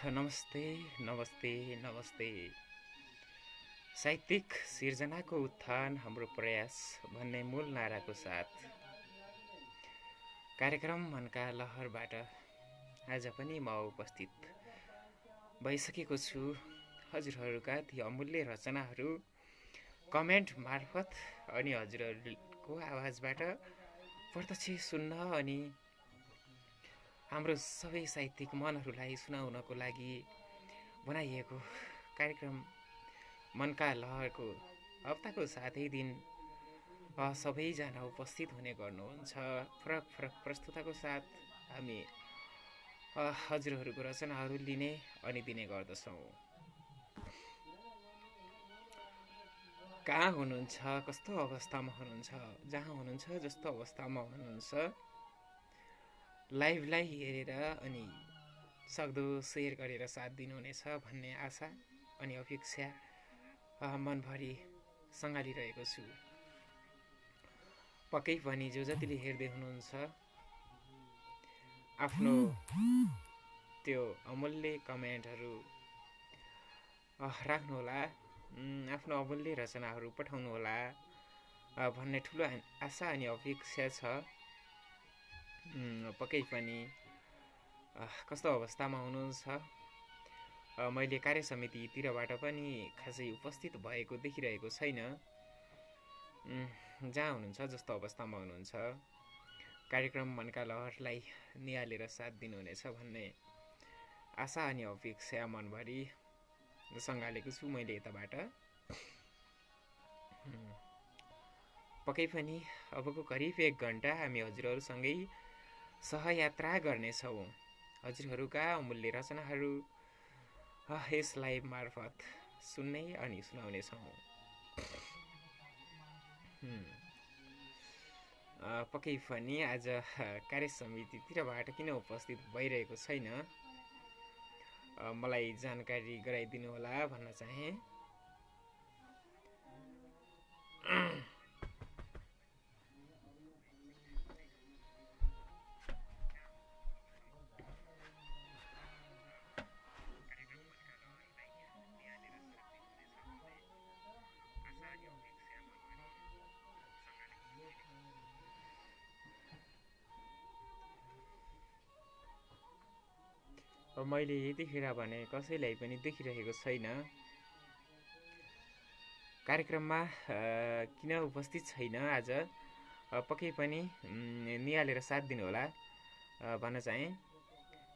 नमस्ते नमस्ते नमस्ते। साहित्यिक सिर्जनाको उत्थान हाम्रो प्रयास भन्ने मूल नाराको साथ कार्यक्रम मनका लहरबाट आज पनि म उपस्थित भइसकेको छु। हजुरहरूका ती अमूल्य रचनाहरू कमेन्ट मार्फत अनि हजुरहरूको आवाजबाट प्रत्यक्ष सुन्न अनि हाम्रो सबै साहित्यिक मनहरूलाई सुनाउनको लागि बनाइएको कार्यक्रम मनका लहरको हप्ताको 7 दिन सबैजना उपस्थित हुने गर्नुहुन्छ। फरक फरक प्रस्तुताको साथ हामी हजुरहरूको रचनाहरू लिने अनि दिने गर्दछौँ। कहाँ हुनुहुन्छ, कस्तो अवस्थामा हुनुहुन्छ, जहाँ हुनुहुन्छ, जस्तो अवस्थामा हुनुहुन्छ, लाइभलाई हेरेर अनि सक्दो सेयर गरेर साथ दिनुहुनेछ भन्ने आशा अनि अपेक्षा मनभरि सँगालिरहेको छु। पक्कै पनि जो जतिले हेर्दै हुनुहुन्छ आफ्नो त्यो अमूल्य कमेन्टहरू राख्नुहोला, आफ्नो अमूल्य रचनाहरू पठाउनुहोला भन्ने ठुलो आशा अनि अपेक्षा छ। पक्कै पनि कस्तो अवस्थामा हुनुहुन्छ, मैले कार्य समितितिरबाट पनि खासै उपस्थित भएको देखिरहेको छैन। जहाँ हुनुहुन्छ, जस्तो अवस्थामा हुनुहुन्छ, कार्यक्रम मनका लहरलाई निहालेर साथ दिनुहुनेछ भन्ने आशा अनि अपेक्षा मनभरि सँगालेको छु मैले यताबाट। पक्कै पनि अबको करिब 1 घन्टा हामी हजुरहरूसँगै सहयात्रा गर्नेछौँ। हजुरहरूका अमूल्य रचनाहरू यस लाइभ मार्फत सुन्ने अनि सुनाउनेछौँ। पक्कै पनि आज कार्य समितितिरबाट किन उपस्थित भइरहेको छैन मलाई जानकारी गराइदिनु होला भन्न चाहे। मैले यतिखेर भने कसैलाई पनि देखिरहेको छैन। कार्यक्रममा किन उपस्थित छैन आज, पक्कै पनि निहालेर साथ दिनुहोला भन्न चाहे।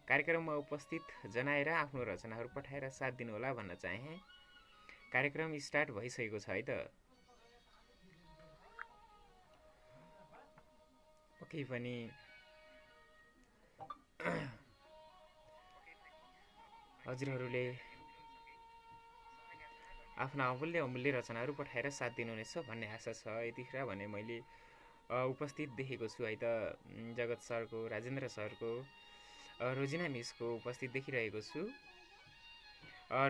कार्यक्रममा उपस्थित जनाएर आफ्नो रचनाहरू पठाएर साथ दिनुहोला भन्न चाहे। कार्यक्रम स्टार्ट भइसकेको छ है त। पक्कै पनि हजुरहरूले आफ्ना अमूल्य रचनाहरू पठाएर साथ दिनुहुनेछ भन्ने आशा छ। यतिखेर भने मैले उपस्थित देखेको छु है त। जगत सरको, राजेन्द्र सरको, रोजिना मिसको उपस्थित देखिरहेको छु।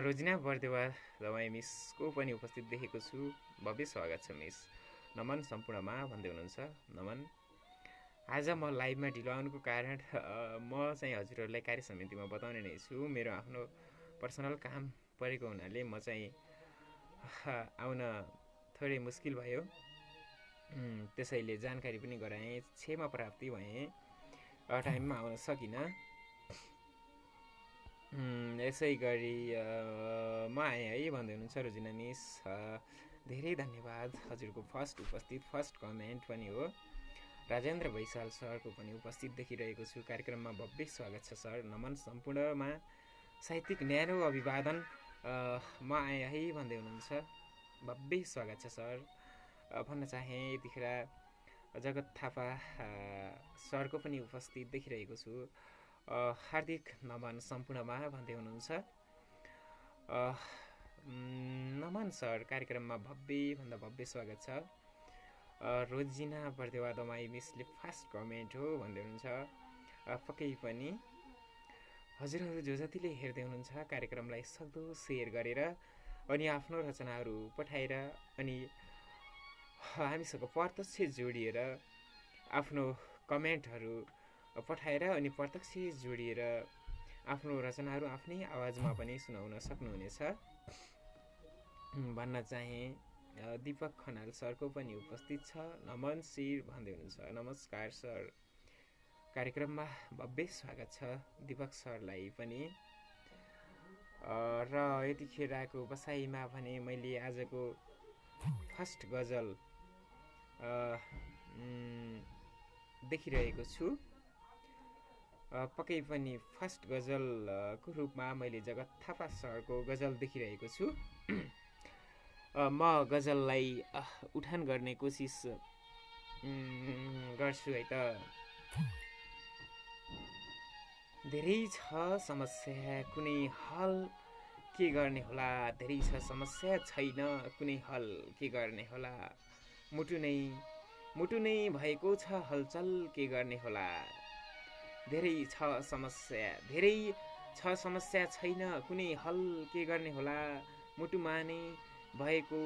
रोजिना बर्देवा दमाई मिसको पनि उपस्थित देखेको छु। भव्य स्वागत छ मिस, नमन सम्पूर्णमा भन्दै हुनुहुन्छ। नमन। आज म लाइभमा ढिलो आउनुको कारण म चाहिँ हजुरहरूलाई कार्य समितिमा बताउने नै छु। मेरो आफ्नो पर्सनल काम परेको हुनाले म चाहिँ आउन थोरै मुस्किल भयो। त्यसैले जानकारी पनि गराएँ, क्षमा प्राप्ति भएँ, टाइममा आउन सकिनँ। यसै गरी म आएँ है भन्दै हुनुहुन्छ रोजिना मिस। धेरै धन्यवाद। हजुरको फर्स्ट कमेन्ट पनि हो। राजेन्द्र भैसाल सरको पनि उपस्थित देखिरहेको छु। कार्यक्रममा भव्य स्वागत छ सर। नमन सम्पूर्णमा साहित्यिक न्यानो अभिवादन। म आएँ है भन्दै हुनुहुन्छ। भव्य स्वागत छ सर भन्न चाहे। यतिखेर जगत थापा सरको पनि उपस्थित देखिरहेको छु। हार्दिक नमन सम्पूर्णमा भन्दै हुनुहुन्छ। नमन सर, कार्यक्रममा भव्यभन्दा भव्य स्वागत छ। रोजिना बर्देवा दमाई मिसले फर्स्ट कमेन्ट हो भन्दै हुनुहुन्छ। पक्कै पनि हजुरहरू जो जतिले हेर्दै हुनुहुन्छ कार्यक्रमलाई सक्दो सेयर गरेर अनि आफ्नो रचनाहरू पठाएर अनि हामीसँग प्रत्यक्ष जोडिएर आफ्नो कमेन्टहरू पठाएर अनि प्रत्यक्ष जोडिएर आफ्नो रचनाहरू आफ्नै आवाजमा पनि सुनाउन सक्नुहुनेछ भन्न चाहे। दीपक खनाल सरको पनि उपस्थित छ। नमन शिर भन्दै हुनुहुन्छ, नमस्कार सर, कार्यक्रममा भव्य स्वागत छ दीपक सरलाई पनि। र यतिखेरको बसाइमा भने मैले आजको फर्स्ट गजल देखिरहेको छु। पक्कै पनि फर्स्ट गजलको रूपमा मैले जगत थापा सरको गजल देखिरहेको छु। म गजललाई उठान गर्ने कोसिस गर्छु है त। धेरै छ समस्या कुनै हल के गर्ने होला, धेरै छ समस्या छैन कुनै हल के गर्ने होला, मुटु नै भएको छ हलचल के गर्ने होला। धेरै छ समस्या छैन कुनै हल के गर्ने होला, मुटुमा नै भएको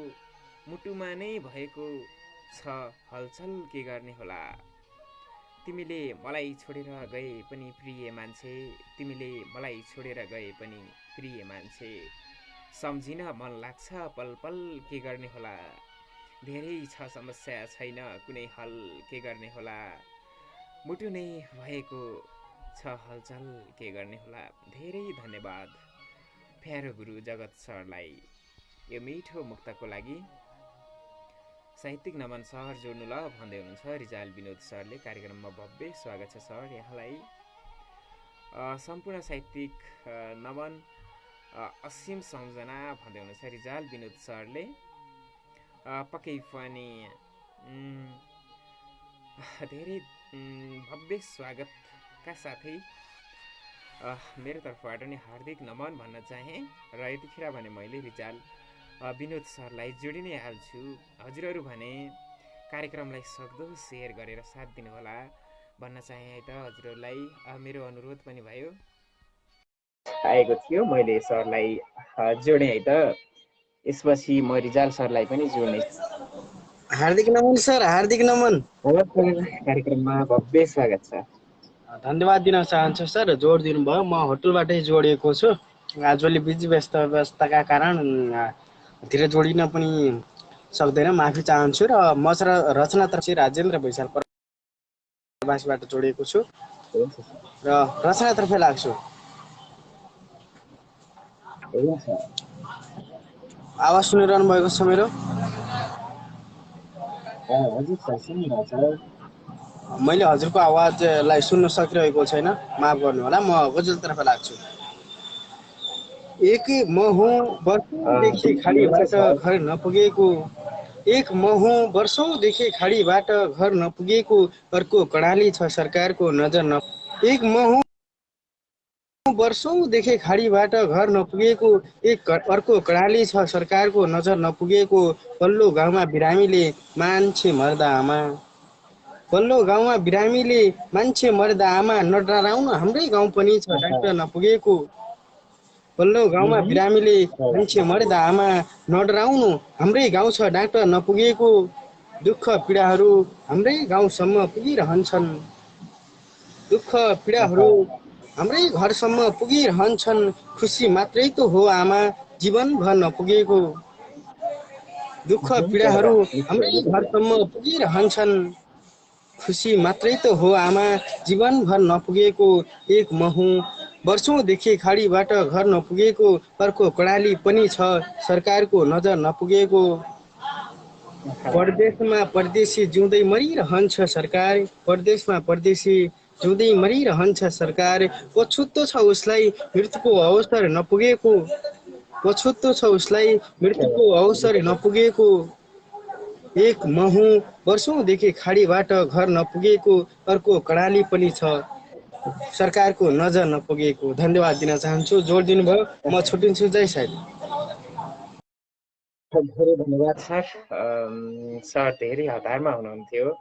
छ हलचल के गर्ने होला। तिमीले मलाई छोडेर गए पनि प्रिय मान्छे, तिमीले मलाई छोडेर गए पनि प्रिय मान्छे, सम्झिन मन लाग्छ पल पल के गर्ने होला। धेरै छ समस्या छैन कुनै हल के गर्ने होला, मुटु नै भएको छ हलचल के गर्ने होला। धेरै धन्यवाद प्यारो गुरु जगत सरलाई यो मिठो मुक्तको लागि। साहित्यिक नमन सर जोड्नु ल भन्दै हुनुहुन्छ रिजाल विनोद सरले। कार्यक्रममा भव्य स्वागत छ सर यहाँलाई। सम्पूर्ण साहित्यिक नमन असीम सम्झना भन्दै हुनुहुन्छ रिजाल विनोद सरले। पक्कै पनि धेरै भव्य स्वागतका साथै मेरो तर्फबाट नि हार्दिक नमन भन्न चाहेँ। र यतिखेर भने मैले रिजाल विनोद सरलाई जोडि नै हाल्छु। हजुरहरू भने कार्यक्रमलाई सक्दो सेयर गरेर साथ दिनुहोला भन्न चाहेँ है त। हजुरहरूलाई मेरो अनुरोध पनि भयो, आएको थियो, मैले सरलाई जोडेँ है त। यसपछि म रिजाल सरलाई पनि जोड्ने। हार्दिक नमन सर, हार्दिक नमन। कार्यक्रममा भव्य स्वागत छ। धन्यवाद दिन चाहन्छु सर, जोड दिनुभयो। म होटलबाटै जोडिएको छु। आजभोलि बिजी व्यस्तताका कारण धेरै जोडिन पनि सक्दैन, माफी चाहन्छु। र म रचनातर्फ राजेन्द्र भैसाल प्रवासबाट जोडिएको छु र रचनातर्फ लाग्छु। आवाज सुनिरहनु भएको छ मेरो? मैले हजुरको आवाजलाई सुन्न सकिरहेको छैन, माफ गर्नुहोला। म गजलतर्फ लाग्छु। एक महु वर्षौँदेखि खाडीबाट घर नपुगेको, एक महु वर्षौँदेखि खाडीबाट घर नपुगेको, अर्को कडाली छ सरकारको नजर न। एक महु वर्षौँदेखि खाडीबाट घर नपुगेको, एक अर्को कडाली छ सरकारको नजर नपुगेको। पल्लो गाउँमा बिरामीले मान्छे मर्दा आमा, पल्लो गाउँमा बिरामीले मान्छे मर्दा आमा, नडराउनु हाम्रै गाउँ पनि छ डाक्टर नपुगेको। पल्लो गाउँमा बिरामीले मान्छे मर्दा आमा, नडराउनु हाम्रै गाउँ छ डाक्टर नपुगेको। दुःख पीडाहरू हाम्रै गाउँसम्म पुगिरहन्छन्, दुःख पीडाहरू हाम्रै घरसम्म पुगिरहन्छन्। खुसी मात्रै त हो आमा, जीवनभर नपुगेको। दुःख पीडाहरू हाम्रै घरसम्म पुगिरहन्छन्, खुसी मात्रै त हो आमा, जीवनभर नपुगेको। एक महु वर्षौँदेखि खाडीबाट घर नपुगेको, अर्को कडाली पनि छ सरकारको नजर नपुगेको। परदेशमा परदेशी जिउँदै मरिरहन्छ सरकार, परदेशमा परदेशी जिउँदै मरिरहन्छ सरकार। पछुतो छ उसलाई मृत्युको अवसर नपुगेको, पछुतो छ उसलाई मृत्युको अवसर नपुगेको। एक महु वर्षौँदेखि खाडीबाट घर नपुगेको, अर्को कडाली पनि छ सरकारको नजर नपुगेको। धन्यवाद दिन चाहन्छु, जोड दिनुभयो। म छुट्टिन्छु, जय साहिब। धेरै धन्यवाद सर। सर धेरै हतारमा हुनुहुन्थ्यो,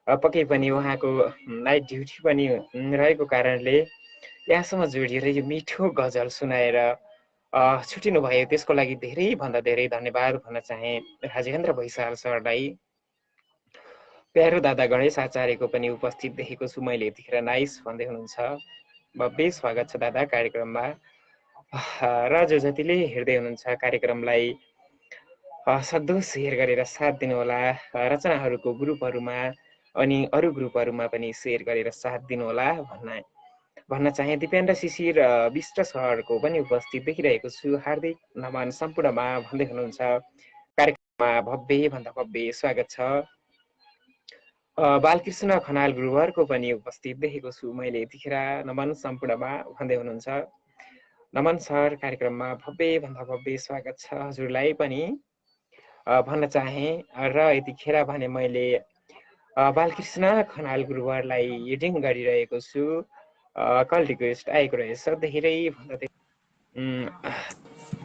पक्कै पनि उहाँको नाइट ड्युटी पनि रहेको कारणले यहाँसम्म जोडिएर यो मिठो गजल सुनाएर छुट्टिनु भयो। त्यसको लागि धेरैभन्दा धेरै धन्यवाद भन्न चाहेँ राजेन्द्र भैसाल सरलाई। प्यारो दादा गणेश आचार्यको पनि उपस्थित देखेको छु मैले यतिखेर, नाइस भन्दै हुनुहुन्छ। भव्य स्वागत छ दादा कार्यक्रममा। र जो जतिले हेर्दै हुनुहुन्छ कार्यक्रमलाई सक्दो सेयर गरेर साथ दिनुहोला। रचनाहरूको ग्रुपहरूमा अनि अरू ग्रुपहरूमा पनि सेयर गरेर साथ दिनुहोला भन्न चाहे। दिपेन्द्र शिशिर विष्ट सरको पनि उपस्थित देखिरहेको छु। हार्दिक नमन सम्पूर्णमा भन्दै हुनुहुन्छ। कार्यक्रममा भव्यभन्दा भव्य स्वागत छ। बालकृष्ण खनाल गुरुवरको पनि उपस्थित देखेको छु मैले यतिखेर। नमन सम्पूर्णमा भन्दै हुनुहुन्छ। नमन सर कार्यक्रममा भव्यभन्दा भव्य स्वागत छ हजुरलाई पनि भन्न चाहे। र यतिखेर भने मैले बालकृष्ण खनाल गुरुवरलाई एडिङ गरिरहेको छु। कल रिक्वेस्ट आएको रहेछ धेरै भन्दा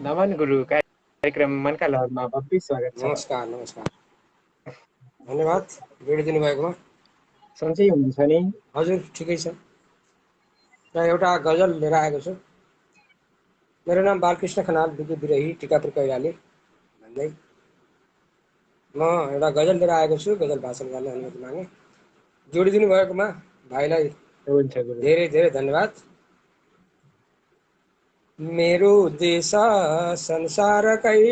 नमन गुरु कार्यक्रम मनका लहरमा भव्य स्वागत छ। नमस्कार नमस्कार, धन्यवाद जोडिदिनु भएकोमा। सन्चै हुनुहुन्छ नि? हजुर ठिकै छ। र एउटा गजल लिएर आएको छु। मेरो नाम बालकृष्ण खनाल, विद्युत विरही, टिकापुर कैलाली भन्दै म एउटा गजल लिएर आएको छु। गजल भाषण गर्ने अनुमति मागे। जोडिदिनु भएकोमा भाइलाई धेरै धेरै धन्यवाद। मेरो देश संसारकै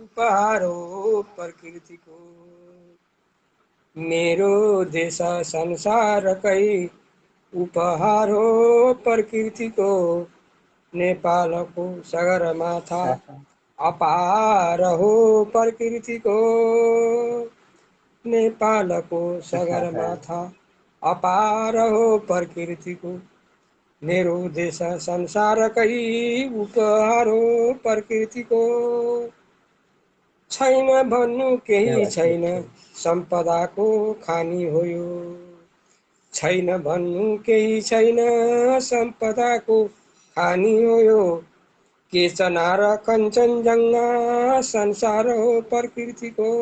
उपहार हो प्रकृतिको, मेरो देश संसारकै उपहार हो प्रकृतिको, नेपालको सगरमाथा अपार हो प्रकृतिको, नेपालको सगरमाथा अपार हो प्रकृतिको, मेरो देश संसारकै उपहार हो प्रकृतिको, छैन भन्नु केही छैन सम्पदाको खानी हो यो, छैन भन्नु केही छैन सम्पदाको खानी हो यो, के चनार कञ्चनजङ्घा संसार हो प्रकृतिको,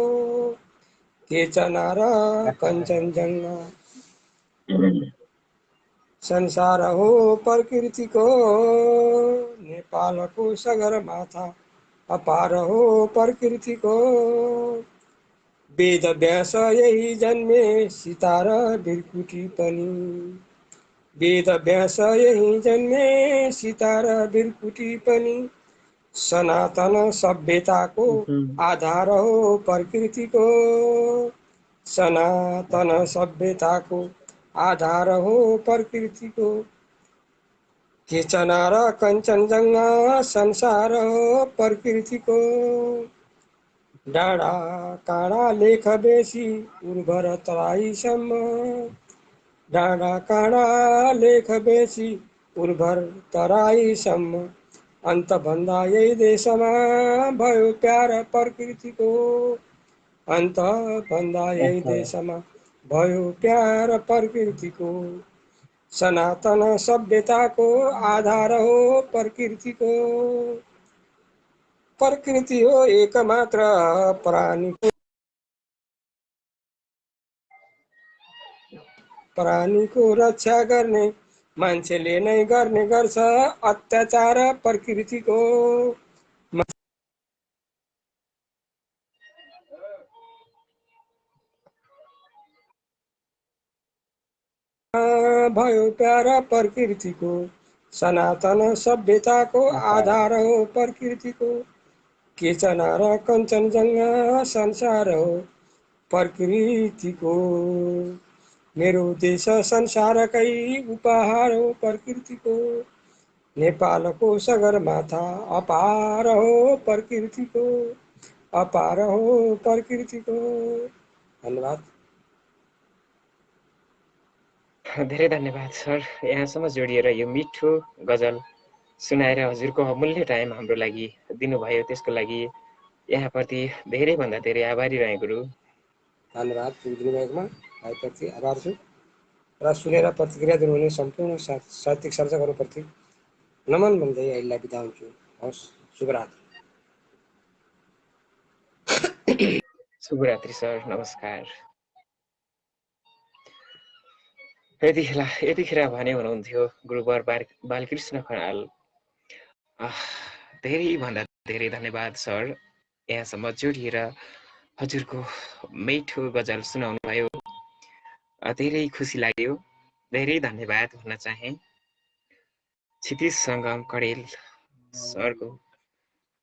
के चनार कञ्चनजङ्घा संसार हो प्रकृतिको, नेपालको सगरमाथा अपार हो प्रकृतिको, वेद व्यास यही जन्मे सीता र बिरकुटी पनि, वेद व्यास यही जन्मे सीता र बिरकुटी पनि, सनातन सभ्यताको आधार हो प्रकृतिको, सनातन सभ्यताको आधार हो प्रकृतिको, के चनार कञ्चनजङ्घा संसार हो प्रकृतिको, डाँडा काँडा लेख बेसी उर्वर तराईसम्म, डाँडा काँडा लेख बेसी उर्वर तराईसम्म, अन्त भन्दा यही देशमा भयो प्यार प्रकृतिको, अन्त भन्दा यही देशमा भयो प्यार प्रकृतिको, सनातन सभ्यताको आधार हो प्रकृतिको, प्रकृति हो एकमात्र प्राणीको रक्षा गर्ने मान्छेले नै गर्ने गर्छ अत्याचार प्रकृतिको, भयो प्यार प्रकृतिको, सनातन सभ्यताको आधार हो प्रकृतिको, के चनार कञ्चनजङ्घा संसार हो प्रकृतिको, मेरो देश संसारकै उपहार हो प्रकृतिको, नेपालको सगरमाथा अपार हो प्रकृतिको, अपार हो प्रकृतिको। धन्यवाद। धेरै धन्यवाद सर, यहाँसम्म जोडिएर यो मिठो गजल सुनाएर हजुरको अमूल्य टाइम हाम्रो लागि दिनुभयो, त्यसको लागि यहाँप्रति धेरैभन्दा धेरै आभारी रहे गुरु। धन्यवाद दिनुभएकोमा भाइप्रति आभार छु र सुनेर प्रतिक्रिया दिनुहुने सम्पूर्ण साहित्यिक सर्जकहरूप्रति नमन भन्दै अहिलेलाई बिदा हुन्छु। हवस्, शुभरात्री। शुभरात्रि सर, नमस्कार। यतिखेर भने हुनुहुन्थ्यो गुरुवर बालकृष्ण खनाल। धेरैभन्दा धेरै धन्यवाद सर, यहाँसम्म जोडिएर हजुरको मिठो गजल सुनाउनु भयो, धेरै खुसी लाग्यो, धेरै धन्यवाद भन्न चाहे। क्षितिज सङ्गम कडेल सरको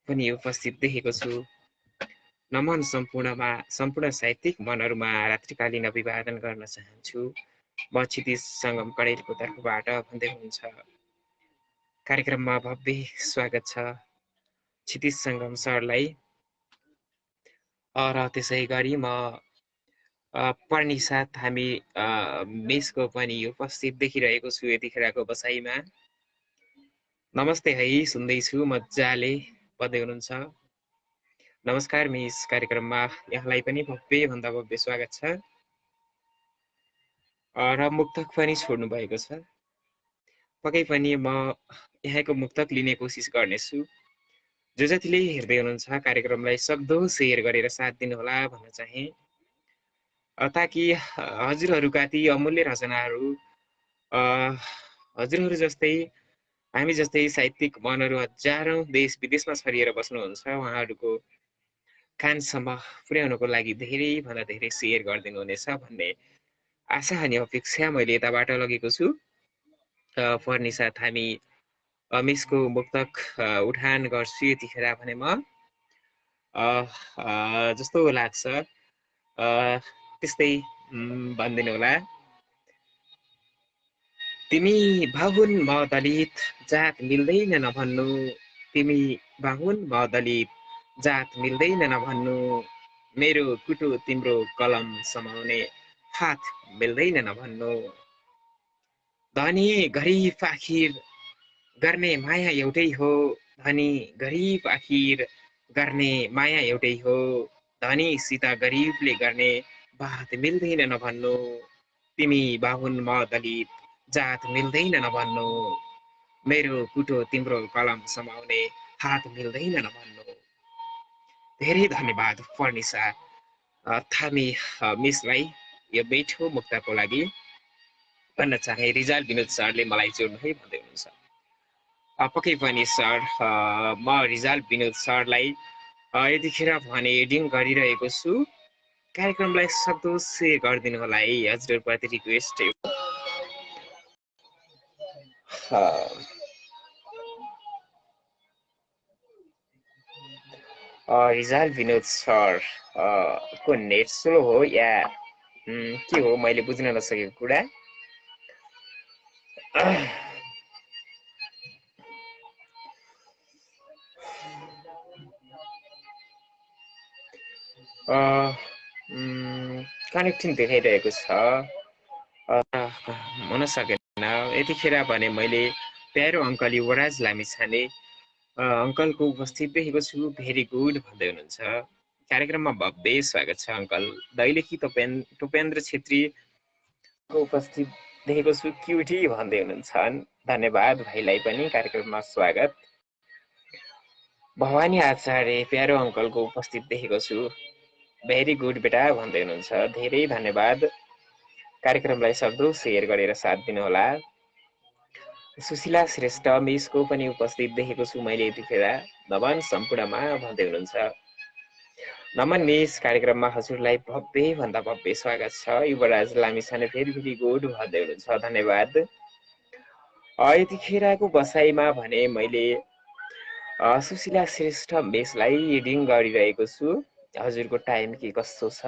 पनि उपस्थित देखेको छु। नमन सम्पूर्ण साहित्यिक मनहरूमा रात्रिकालीन अभिवादन गर्न चाहन्छु। म क्षितिज सङ्गम कडेलको तर्फबाट भन्दै हुनुहुन्छ कार्यक्रममा भव्य स्वागत छ क्षितिज सङ्गम सरलाई। र त्यसै गरी म पर्निसाथ हामी मेसको पनि उपस्थित देखिरहेको छु यतिखेरको बसाइमा। नमस्ते है, सुन्दैछु मजाले पढ्दै हुनुहुन्छ। नमस्कार मिस, कार्यक्रममा यहाँलाई पनि भव्य भन्दा भव्य स्वागत छ। र मुक्तक पनि छोड्नु भएको छ। पक्कै पनि म यहाँको मुक्तक लिने कोसिस गर्नेछु। जो जतिले हेर्दै हुनुहुन्छ कार्यक्रमलाई सक्दो सेयर गरेर साथ दिनुहोला भन्न चाहे, ताकि हजुरहरूका ती अमूल्य रचनाहरू हजुरहरू जस्तै हामी जस्तै साहित्यिक मनहरू हजारौं देश विदेशमा छरिएर बस्नुहुन्छ, उहाँहरूको कानसम्म पुर्याउनको लागि धेरै भन्दा धेरै सेयर गरिदिनु हुनेछ भन्ने आशा अनि अपेक्षा मैले यताबाट लगेको छु। पर्निसाथ हामी मेसको मुक्तक उठान गर्छु यतिखेर भने म जस्तो लाग्छ त्यस्तै भनिदिनु होला। तिमी बाहुन म दलित, जात मिल्दैन नभन्नु। तिमी बाहुन म दलित, जात मिल्दैन नभन्नु। मेरो कुटो तिम्रो कलम समाउने हात मिल्दैन नभन्नु। धनी गरिब आखिर गर्ने माया एउटै हो। धनी गरिब आखिर गर्ने माया एउटै हो। धनीसित गरिबले गर्ने बात मिल्दैन नभन्नु। तिमी बाहुन म दलित, जात मिल्दैन नभन्नु। मेरो कुटो तिम्रो कलम समाउने हात मिल्दैन नभन्नु। धेरै धन्यवाद पर्निसा थामी मिसलाई यो मिठो मुक्तको लागि भन्न चाहे। रिजाल विनोद सरले मलाई जोड्नु है भन्दै हुनुहुन्छ। पक्कै पनि सर, म रिजाल विनोद सरलाई यतिखेर भने एडिङ गरिरहेको छु। कार्यक्रमलाई सक्दो सेयर गरिदिनु होला है, हजुरप्रति रिक्वेस्ट। रिजाल विनोद सर को नेट स्लो हो या के हो मैले बुझ्न नसकेको कुरा। कनेक्टिङ देखाइरहेको छ, हुन सकेन यतिखेर भने। मैले प्यारो अङ्कल युवराज लामिछाने अङ्कलको उपस्थित देखेको छु। भेरी गुड भन्दै हुनुहुन्छ। कार्यक्रममा भव्य स्वागत छ अङ्कल। दैलेखी टोपेन्द्र छेत्रीको उपस्थित देखेको छु। क्युटी भन्दै हुनुहुन्छ। धन्यवाद भाइलाई पनि कार्यक्रममा स्वागत। भवानी आचार्य प्यारो अङ्कलको उपस्थित देखेको छु। भेरी गुड बेटा भन्दै हुनुहुन्छ। धेरै धन्यवाद। कार्यक्रमलाई सक्दो सेयर गरेर साथ दिनुहोला। सुशीला श्रेष्ठ मिसको पनि उपस्थित देखेको छु मैले यतिखेर। नमन सम्पूर्णमा भन्दै हुनुहुन्छ। नमन मिस, कार्यक्रममा हजुरलाई भव्य भन्दा भव्य स्वागत छ। युवराज लामिछाने फेरि फेरि गुड भन्दै हुनुहुन्छ। धन्यवाद। यतिखेरको बसाइमा भने मैले सुशीला श्रेष्ठ मिसलाई रिडिङ गरिरहेको छु। हजुरको टाइम के कस्तो छ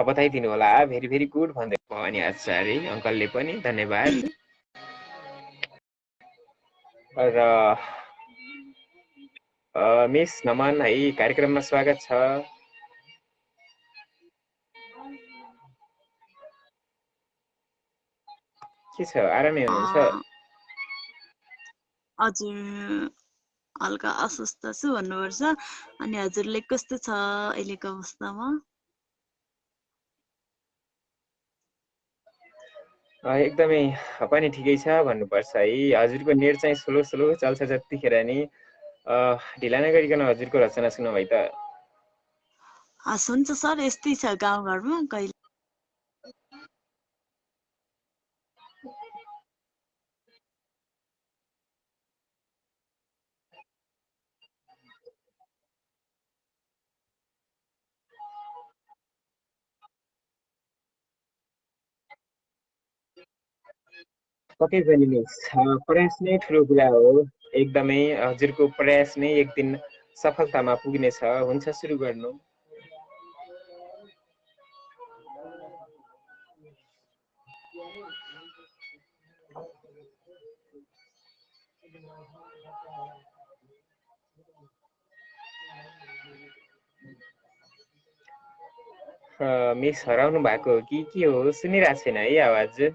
बताइदिनु होला। भेरी भेरी गुड भन्दै भवानी आचार्य अङ्कलले पनि धन्यवाद। र मिस नमन है, कार्यक्रममा स्वागत छ। के छ, आरामै हुनुहुन्छ? हजुर, हल्का अस्वस्थ छु भन्नुपर्छ। अनि हजुरले कस्तो छ अहिलेको अवस्थामा? एकदमै पनि ठिकै छ भन्नुपर्छ है। हजुरको नेट चाहिँ स्लो स्लो चल्छ जतिखेर नि। ढिला नगरिकन हजुरको रचना सुनौ है त। हस्, हुन्छ सर, यस्तै छ गाउँघरमा कहिले। पक्कै पनि मिस प्रयास नै ठुलो कुरा हो एकदमै हजुरको प्रयास नै एक दिन सफलतामा पुग्नेछ हुन्छ सुरु गर्नु मिस हराउनु भएको हो कि के हो सुनिरहेको छैन है आवाज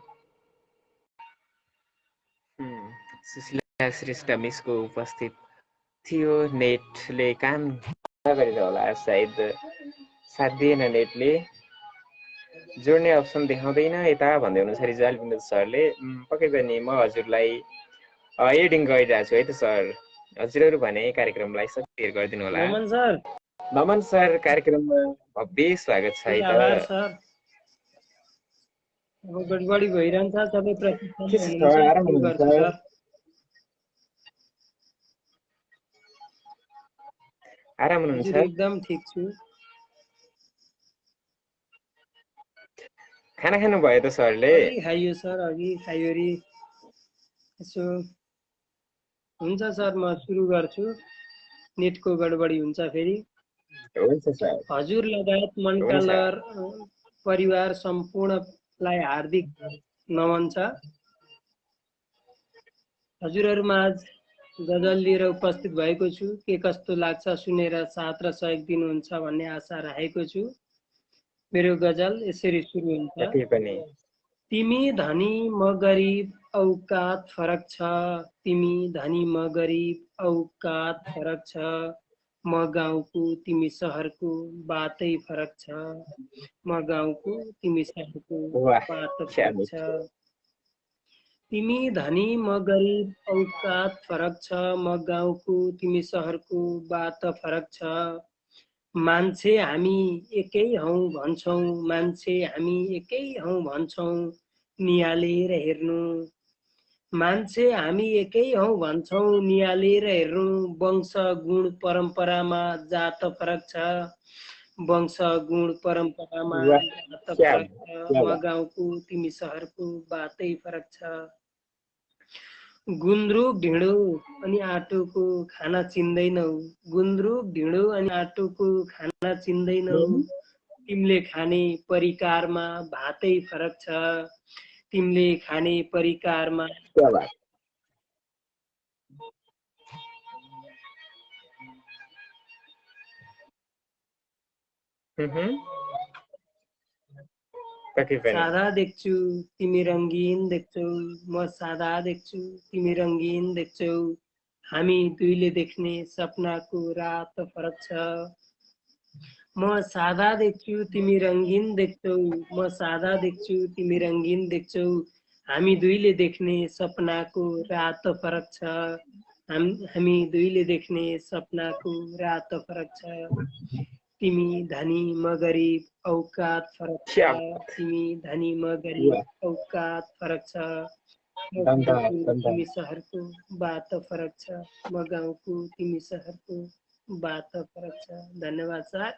सुशीला श्रेष्ठ मिसको उपस्थित थियो नेटले काम नगरेर होला सायद साथ दिएन नेटले जोड्ने अप्सन देखाउँदैन यता भन्दै हुनुहुन्छ रिजाल विनोद सरले पक्कै पनि म हजुरलाई एडिङ गरिरहेको छु है त सर हजुरहरू भने कार्यक्रमलाई सक्रिय गरिदिनु होला नमन सर नमन सर कार्यक्रममा भव्य स्वागत छ है आभार त सर अब गडबडी भइरहन्छ सबै प्रशिक्षण के छ सर आराम सुरु हुनुहुन्छ गर्छु सर आराम हजुर हुनुहुन्छ एकदम ठिक छु खाना खानुभयो त सरले अघि खाइयो सर अघि खाइवरी यसो हुन्छ सर म सुरु गर्छु नेटको गडबडी हुन्छ फेरि हुन्छ सर हजुर लगायत मनका हुन्छ लहर परिवार सम्पूर्णलाई हार्दिक नमन छ हजुरहरूमा आज गजल लिएर उपस्थित भएको छु के कस्तो लाग्छ सुनेर साथ र सहयोग दिनुहुन्छ भन्ने आशा राखेको छु मेरो गजल यसरी सुरु हुन्छ पक्कै पनि तिमी धनी म गरिब औकात फरक छ तिमी धनी म गरिब औकात फरक छ म गाउँको तिमी सहरको बाटै फरक छ म गाउँको तिमी सहरको वाह बाटो क्या फरक छ मिठो तिमी धनी म गरिब औकात फरक छ म गाउँको तिमी सहरको बाटो फरक छ मान्छे हामी एकै हौ भन्छौ मान्छे हामी एकै हौ भन्छौ निहालेर हेर्नु मान्छे हामी एकै हौ भन्छौ निहालेर हेर्नु वंश गुण परम्परामा जात फरक छ वंश गुण परम्परामा वाह जात क्या फरक छ क्या म बात गाउँको तिमी सहरको बाटै फरक छ गुन्द्रुक ढिँडो अनि आटोको खाना चिन्दैनौ गुन्द्रुक ढिँडो अनि आटोको खाना चिन्दैनौ तिमीले खाने परिकारमा भातै फरक छ तिमीले खाने परिकारमा क्या बात पक्कै पनि सादा देख्छु तिमी रङ्गीन देख्छौ म सादा देख्छु तिमी रङ्गीन देख्छौ हामी दुईले देख्ने सपनाको रात फरक छ म सादा देख्छु तिमी रङ्गीन देख्छौ म सादा देख्छु तिमी रङ्गीन देख्छौ हामी दुईले देख्ने सपनाको रात फरक छ हामी दुईले देख्ने सपनाको रात फरक छ तिमी धनी म गरिब औकात फरक छ क्या तिमी धनी म वाह गरिब औकात फरक छ म धन्यवाद गाउँको धन्यवाद तिमी सहरको बाटो फरक छ म गाउँको तिमी सहरको बाटो फरक छ धन्यवाद सर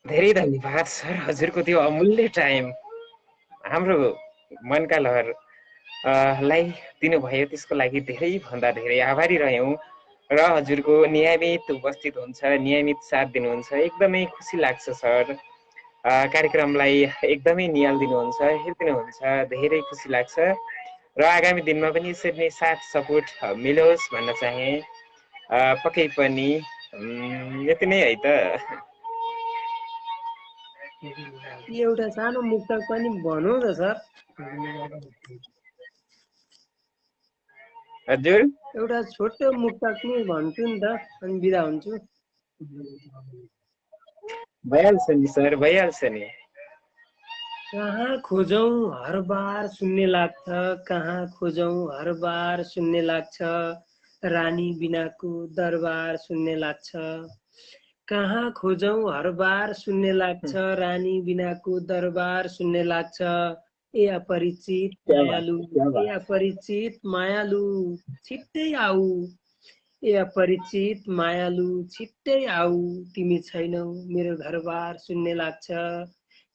धेरै धन्यवाद सर हजुरको त्यो अमूल्य टाइम हाम्रो मनका लहर लाई दिनुभयो त्यसको लागि धेरै भन्दा धेरै आभारी रह्यौँ र हजुरको नियमित उपस्थित हुन्छ नियमित साथ दिनुहुन्छ एकदमै खुसी लाग्छ सर कार्यक्रमलाई एकदमै निहालिदिनुहुन्छ हेरिदिनुहुन्छ धेरै खुसी लाग्छ र आगामी दिनमा पनि यसरी नै साथ सपोर्ट मिलोस् भन्न चाहे पक्कै पनि यति नै है त एउटा सानो मुक्तक पनि भनौँ न सर हजुर एउटा छोटो मुक्तक पनि भन्छु नि त अनि बिदा हुन्छु भइहाल्छ नि सर भइहाल्छ नि कहाँ खोजौँ हर बार सुन्ने लाग्छ कहाँ खोजौँ हर बार सुन्ने लाग्छ रानी बिनाको दरबार सुन्ने लाग्छ कहाँ खोजौँ हर बार सुन्ने लाग्छ रानी बिनाको दरबार सुन्ने लाग्छ ए अपरिचित क्या बात मायालु क्या ए बात अपरिचित मायालु छिट्टै आऊ ए अपरिचित मायालु छिट्टै आऊ तिमी छैनौ मेरो घरबार सुन्ने लाग्छ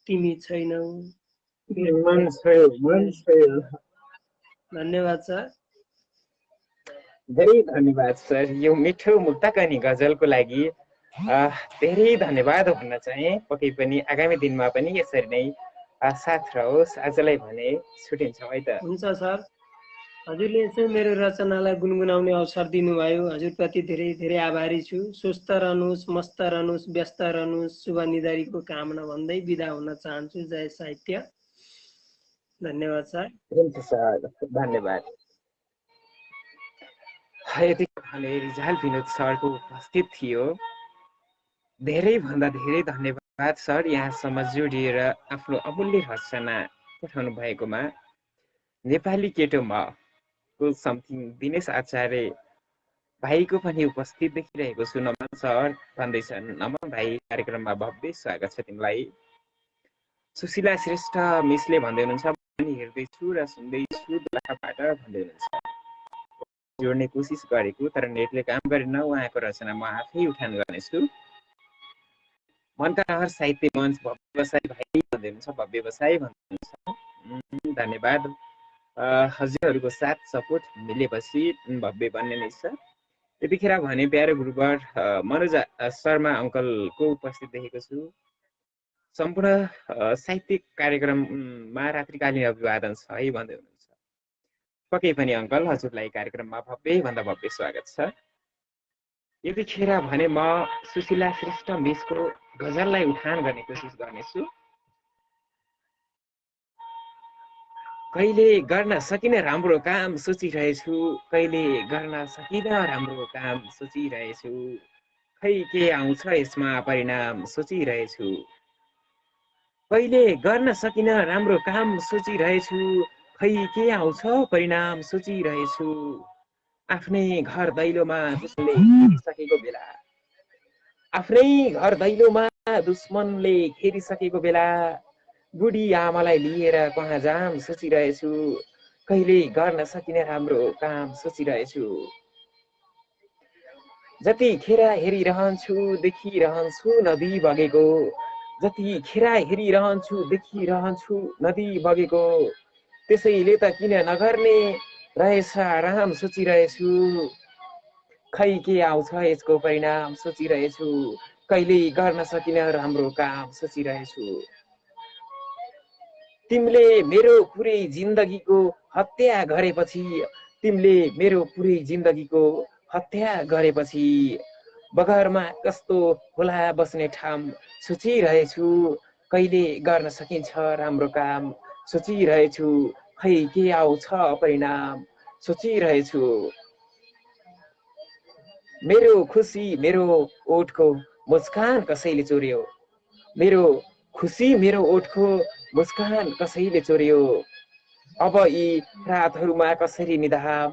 तिमी छैनौ मन छोयो मन छोयो। धन्यवाद सर। धेरै धन्यवाद सर, यो मिठो मुक्तक अनि गजलको लागि धेरै धन्यवाद भन्न चाहे। पक्कै पनि आगामी दिनमा पनि यसरी नै साथ रहोस्। आजलाई भने छुट्टिन्छौँ है त। हुन्छ सर, हजुरले चाहिँ मेरो रचनालाई गुनगुनाउने अवसर दिनुभयो, हजुरप्रति धेरै धेरै आभारी छु। स्वस्थ रहनुहोस्, मस्त रहनुहोस्, व्यस्त रहनुहोस्, शुभ निधारीको कामना भन्दै बिदा हुन चाहन्छु। जय साहित्य। धन्यवाद सर। हुन्छ सर, धन्यवाद। यति भने रिजाल विनोद सरको उपस्थित थियो। धेरैभन्दा धेरै धन्यवाद सर, यहाँसम्म जोडिएर आफ्नो अमूल्य रचना पठाउनु भएकोमा। नेपाली केटो म कुल समथिङ दिनेश आचार्य भाइको पनि उपस्थित देखिरहेको छु। नमन सर भन्दैछन्। नमन भाइ, कार्यक्रममा भव्य स्वागत छ तिमीलाई। सुशीला श्रेष्ठ मिसले भन्दै हुनुहुन्छ, म पनि हेर्दैछु र सुन्दैछु दोलखाबाट भन्दै हुनुहुन्छ। जोड्ने कोसिस गरेको तर नेटले काम गरेन। उहाँको रचना म आफै उठान गर्नेछु। मनका लहर साहित्य मञ्च भव्य व्यवसाय भाइ भन्दै हुनुहुन्छ, भव्य व्यवसाय भन्दै हुनुहुन्छ। धन्यवाद। हजुरहरूको साथ सपोर्ट मिलेपछि भव्य बन्ने नै छ। यतिखेर भने प्यारो गुरुवर मनोज शर्मा अङ्कलको उपस्थित देखेको छु। सम्पूर्ण साहित्यिक कार्यक्रममा रात्रिकालीन अभिवादन छ है भन्दै हुनुहुन्छ। पक्कै पनि अङ्कल, हजुरलाई कार्यक्रममा भव्य भन्दा भव्य स्वागत छ। यतिखेर भने म सुशीला श्रेष्ठ मिसको गजललाई उठान गर्ने कोसिस गर्नेछु। कहिले गर्न सकिन राम्रो काम सोचिरहेछु, कहिले गर्न सकिन राम्रो काम सोचिरहेछु, खै के आउँछ यसमा परिणाम सोचिरहेछु। कहिले गर्न सकिन राम्रो काम सोचिरहेछु, खै के आउँछ परिणाम सोचिरहेछु। आफ्नै घर दैलोमा दुश्मनले घेरिसकेको बेला, आफ्नै घर दैलोमा दुश्मनले घेरिसकेको बेला, बुढी आमालाई लिएर कहाँ जाम सोचिरहेछु, कहिले गर्न सकिने राम्रो काम सोचिरहेछु। जतिखेर हेरिरहन्छु देखिरहन्छु नदी बगेको, जतिखेर हेरिरहन्छु देखिरहन्छु नदी बगेको, त्यसैले त किन नगर्ने रहेछ आराम सोचिरहेछु। खै के आउँछ यसको परिणाम सोचिरहेछु, कहिले गर्न सकिन राम्रो काम सोचिरहेछु। तिमीले मेरो पुरै जिन्दगीको हत्या गरेपछि, तिमीले मेरो पुरै जिन्दगीको हत्या गरेपछि, बगरमा कस्तो होला बस्ने ठाम सोचिरहेछु, कहिले गर्न सकिन्छ राम्रो काम सोचिरहेछु, खै के आउँछ परिणाम सोचिरहेछु। मेरो खुसी मेरो ओठको मुस्कान कसैले चोर्यो, मेरो खुसी मेरो ओठको मुस्कान कसैले चोर्यो। अब यी रातहरूमा कसरी निधाम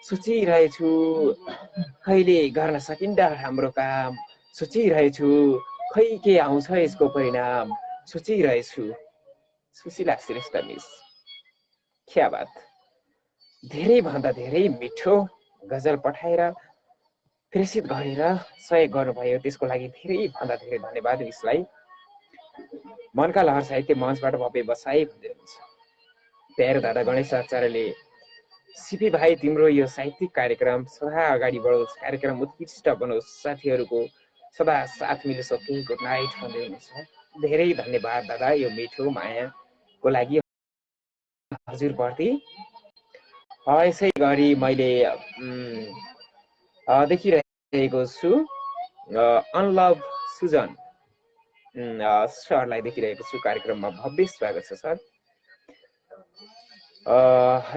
सोचिरहेछु, कहिले गर्न सकिन्छ राम्रो काम सोचिरहेछु, खै के आउँछ यसको परिणाम सोचिरहेछु। सुशीला श्रेष्ठ मिस, क्या बात। धेरै भन्दा धेरै मिठो गजल पठाएर प्रेषित गरेर सहयोग गर्नुभयो, त्यसको लागि धेरै भन्दा धेरै धन्यवाद मिसलाई। मनका लहर साहित्य मञ्चबाट भव्य बसाई भन्दै हुनुहुन्छ। प्यारो दादा गणेश आचार्यले, सिपी भाइ तिम्रो यो साहित्यिक कार्यक्रम सदा अगाडि बढोस्, कार्यक्रम उत्कृष्ट बनोस्, साथीहरूको सदा साथ मिलोस्, गुड नाइट भन्दै हुनुहुन्छ। धेरै धन्यवाद दादा यो मिठो मायाको लागि हजुरप्रति। यसै गरी मैले देखिरहेको छु अनलभ सुजन सरलाई देखिरहेको छु कार्यक्रममा। भव्य स्वागत छ सर।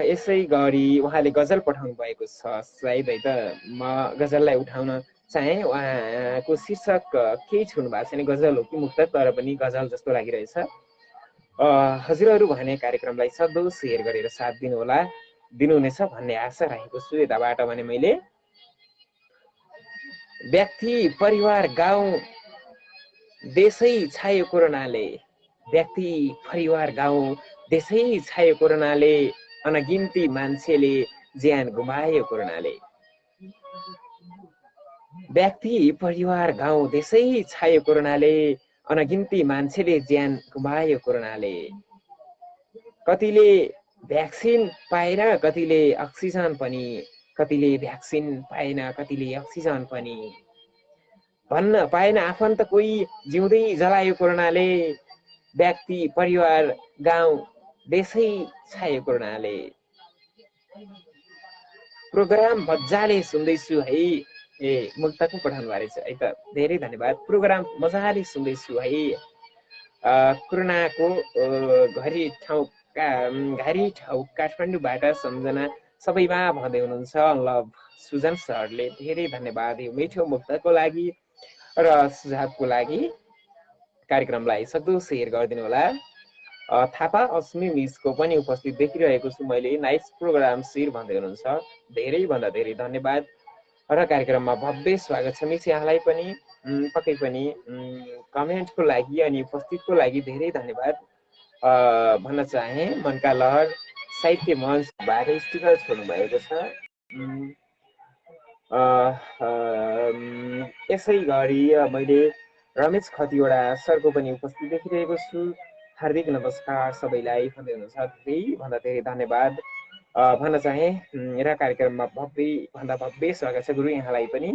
यसै गरी उहाँले गजल पठाउनु भएको छ, सायद है त म गजललाई उठाउन चाहे। उहाँको शीर्षक केही छुनु भएको छैन, गजल हो कि मुक्त, तर पनि गजल जस्तो लागिरहेछ। हजुरहरू भने कार्यक्रमलाई सक्दो सेयर गरेर साथ दिनुहोला, दिनुहुनेछ भन्ने आशा राखेको छु। यताबाट भने मैले व्यक्ति परिवार गाउँ देशै छायो कोरोनाले, व्यक्ति परिवार गाउँ देशै छायो कोरोनाले, अनगिन्ती मान्छेले ज्यान गुमायो कोरोनाले। व्यक्ति परिवार गाउँ देशै छायो कोरोनाले, अनगिन्ती मान्छेले ज्यान गुमायो कोरोनाले। कतिले भ्याक्सिन पाएर कतिले अक्सिजन पनि, कतिले भ्याक्सिन पाएन कतिले अक्सिजन पनि, भन्न पाएन आफन्त कोही जिउँदै जलायो कोरोनाले, व्यक्ति परिवार गाउँ देशै छायो कोरोनाले। प्रोग्राम मजाले सुन्दैछु है। ए मुक्तक पठाउनु भएको रहेछ है त, धेरै धन्यवाद। प्रोग्राम मजाले सुन्दैछु है। कोरोनाको घरी ठाउँ काठमाडौँबाट सम्झना सबैमा भन्दै हुनुहुन्छ लभ सुजन सरले। धेरै धन्यवाद यो मिठो मुक्तको लागि र सुझावको लागि। कार्यक्रमलाई सक्दो सेयर गरिदिनु होला। थापा अस्मी मिसको पनि उपस्थित देखिरहेको छु मैले। नाइस प्रोग्राम सेयर भन्दै हुनुहुन्छ, धेरैभन्दा धेरै धन्यवाद र कार्यक्रममा भव्य स्वागत छ मिस यहाँलाई पनि। पक्कै पनि कमेन्टको लागि अनि उपस्थितको लागि धेरै धन्यवाद भन्न चाहे। मनका लहर साहित्य मञ्चबाट स्टिकर छोड्नु भएको छ। यसै गरी मैले रमेश खतिवडा सरको पनि उपस्थित देखिरहेको छु। हार्दिक नमस्कार सबैलाई भन्दै हुनुहुन्छ, धेरैभन्दा धेरै धन्यवाद भन्न चाहे र कार्यक्रममा भव्यभन्दा भव्य स्वागत छ गुरु यहाँलाई पनि।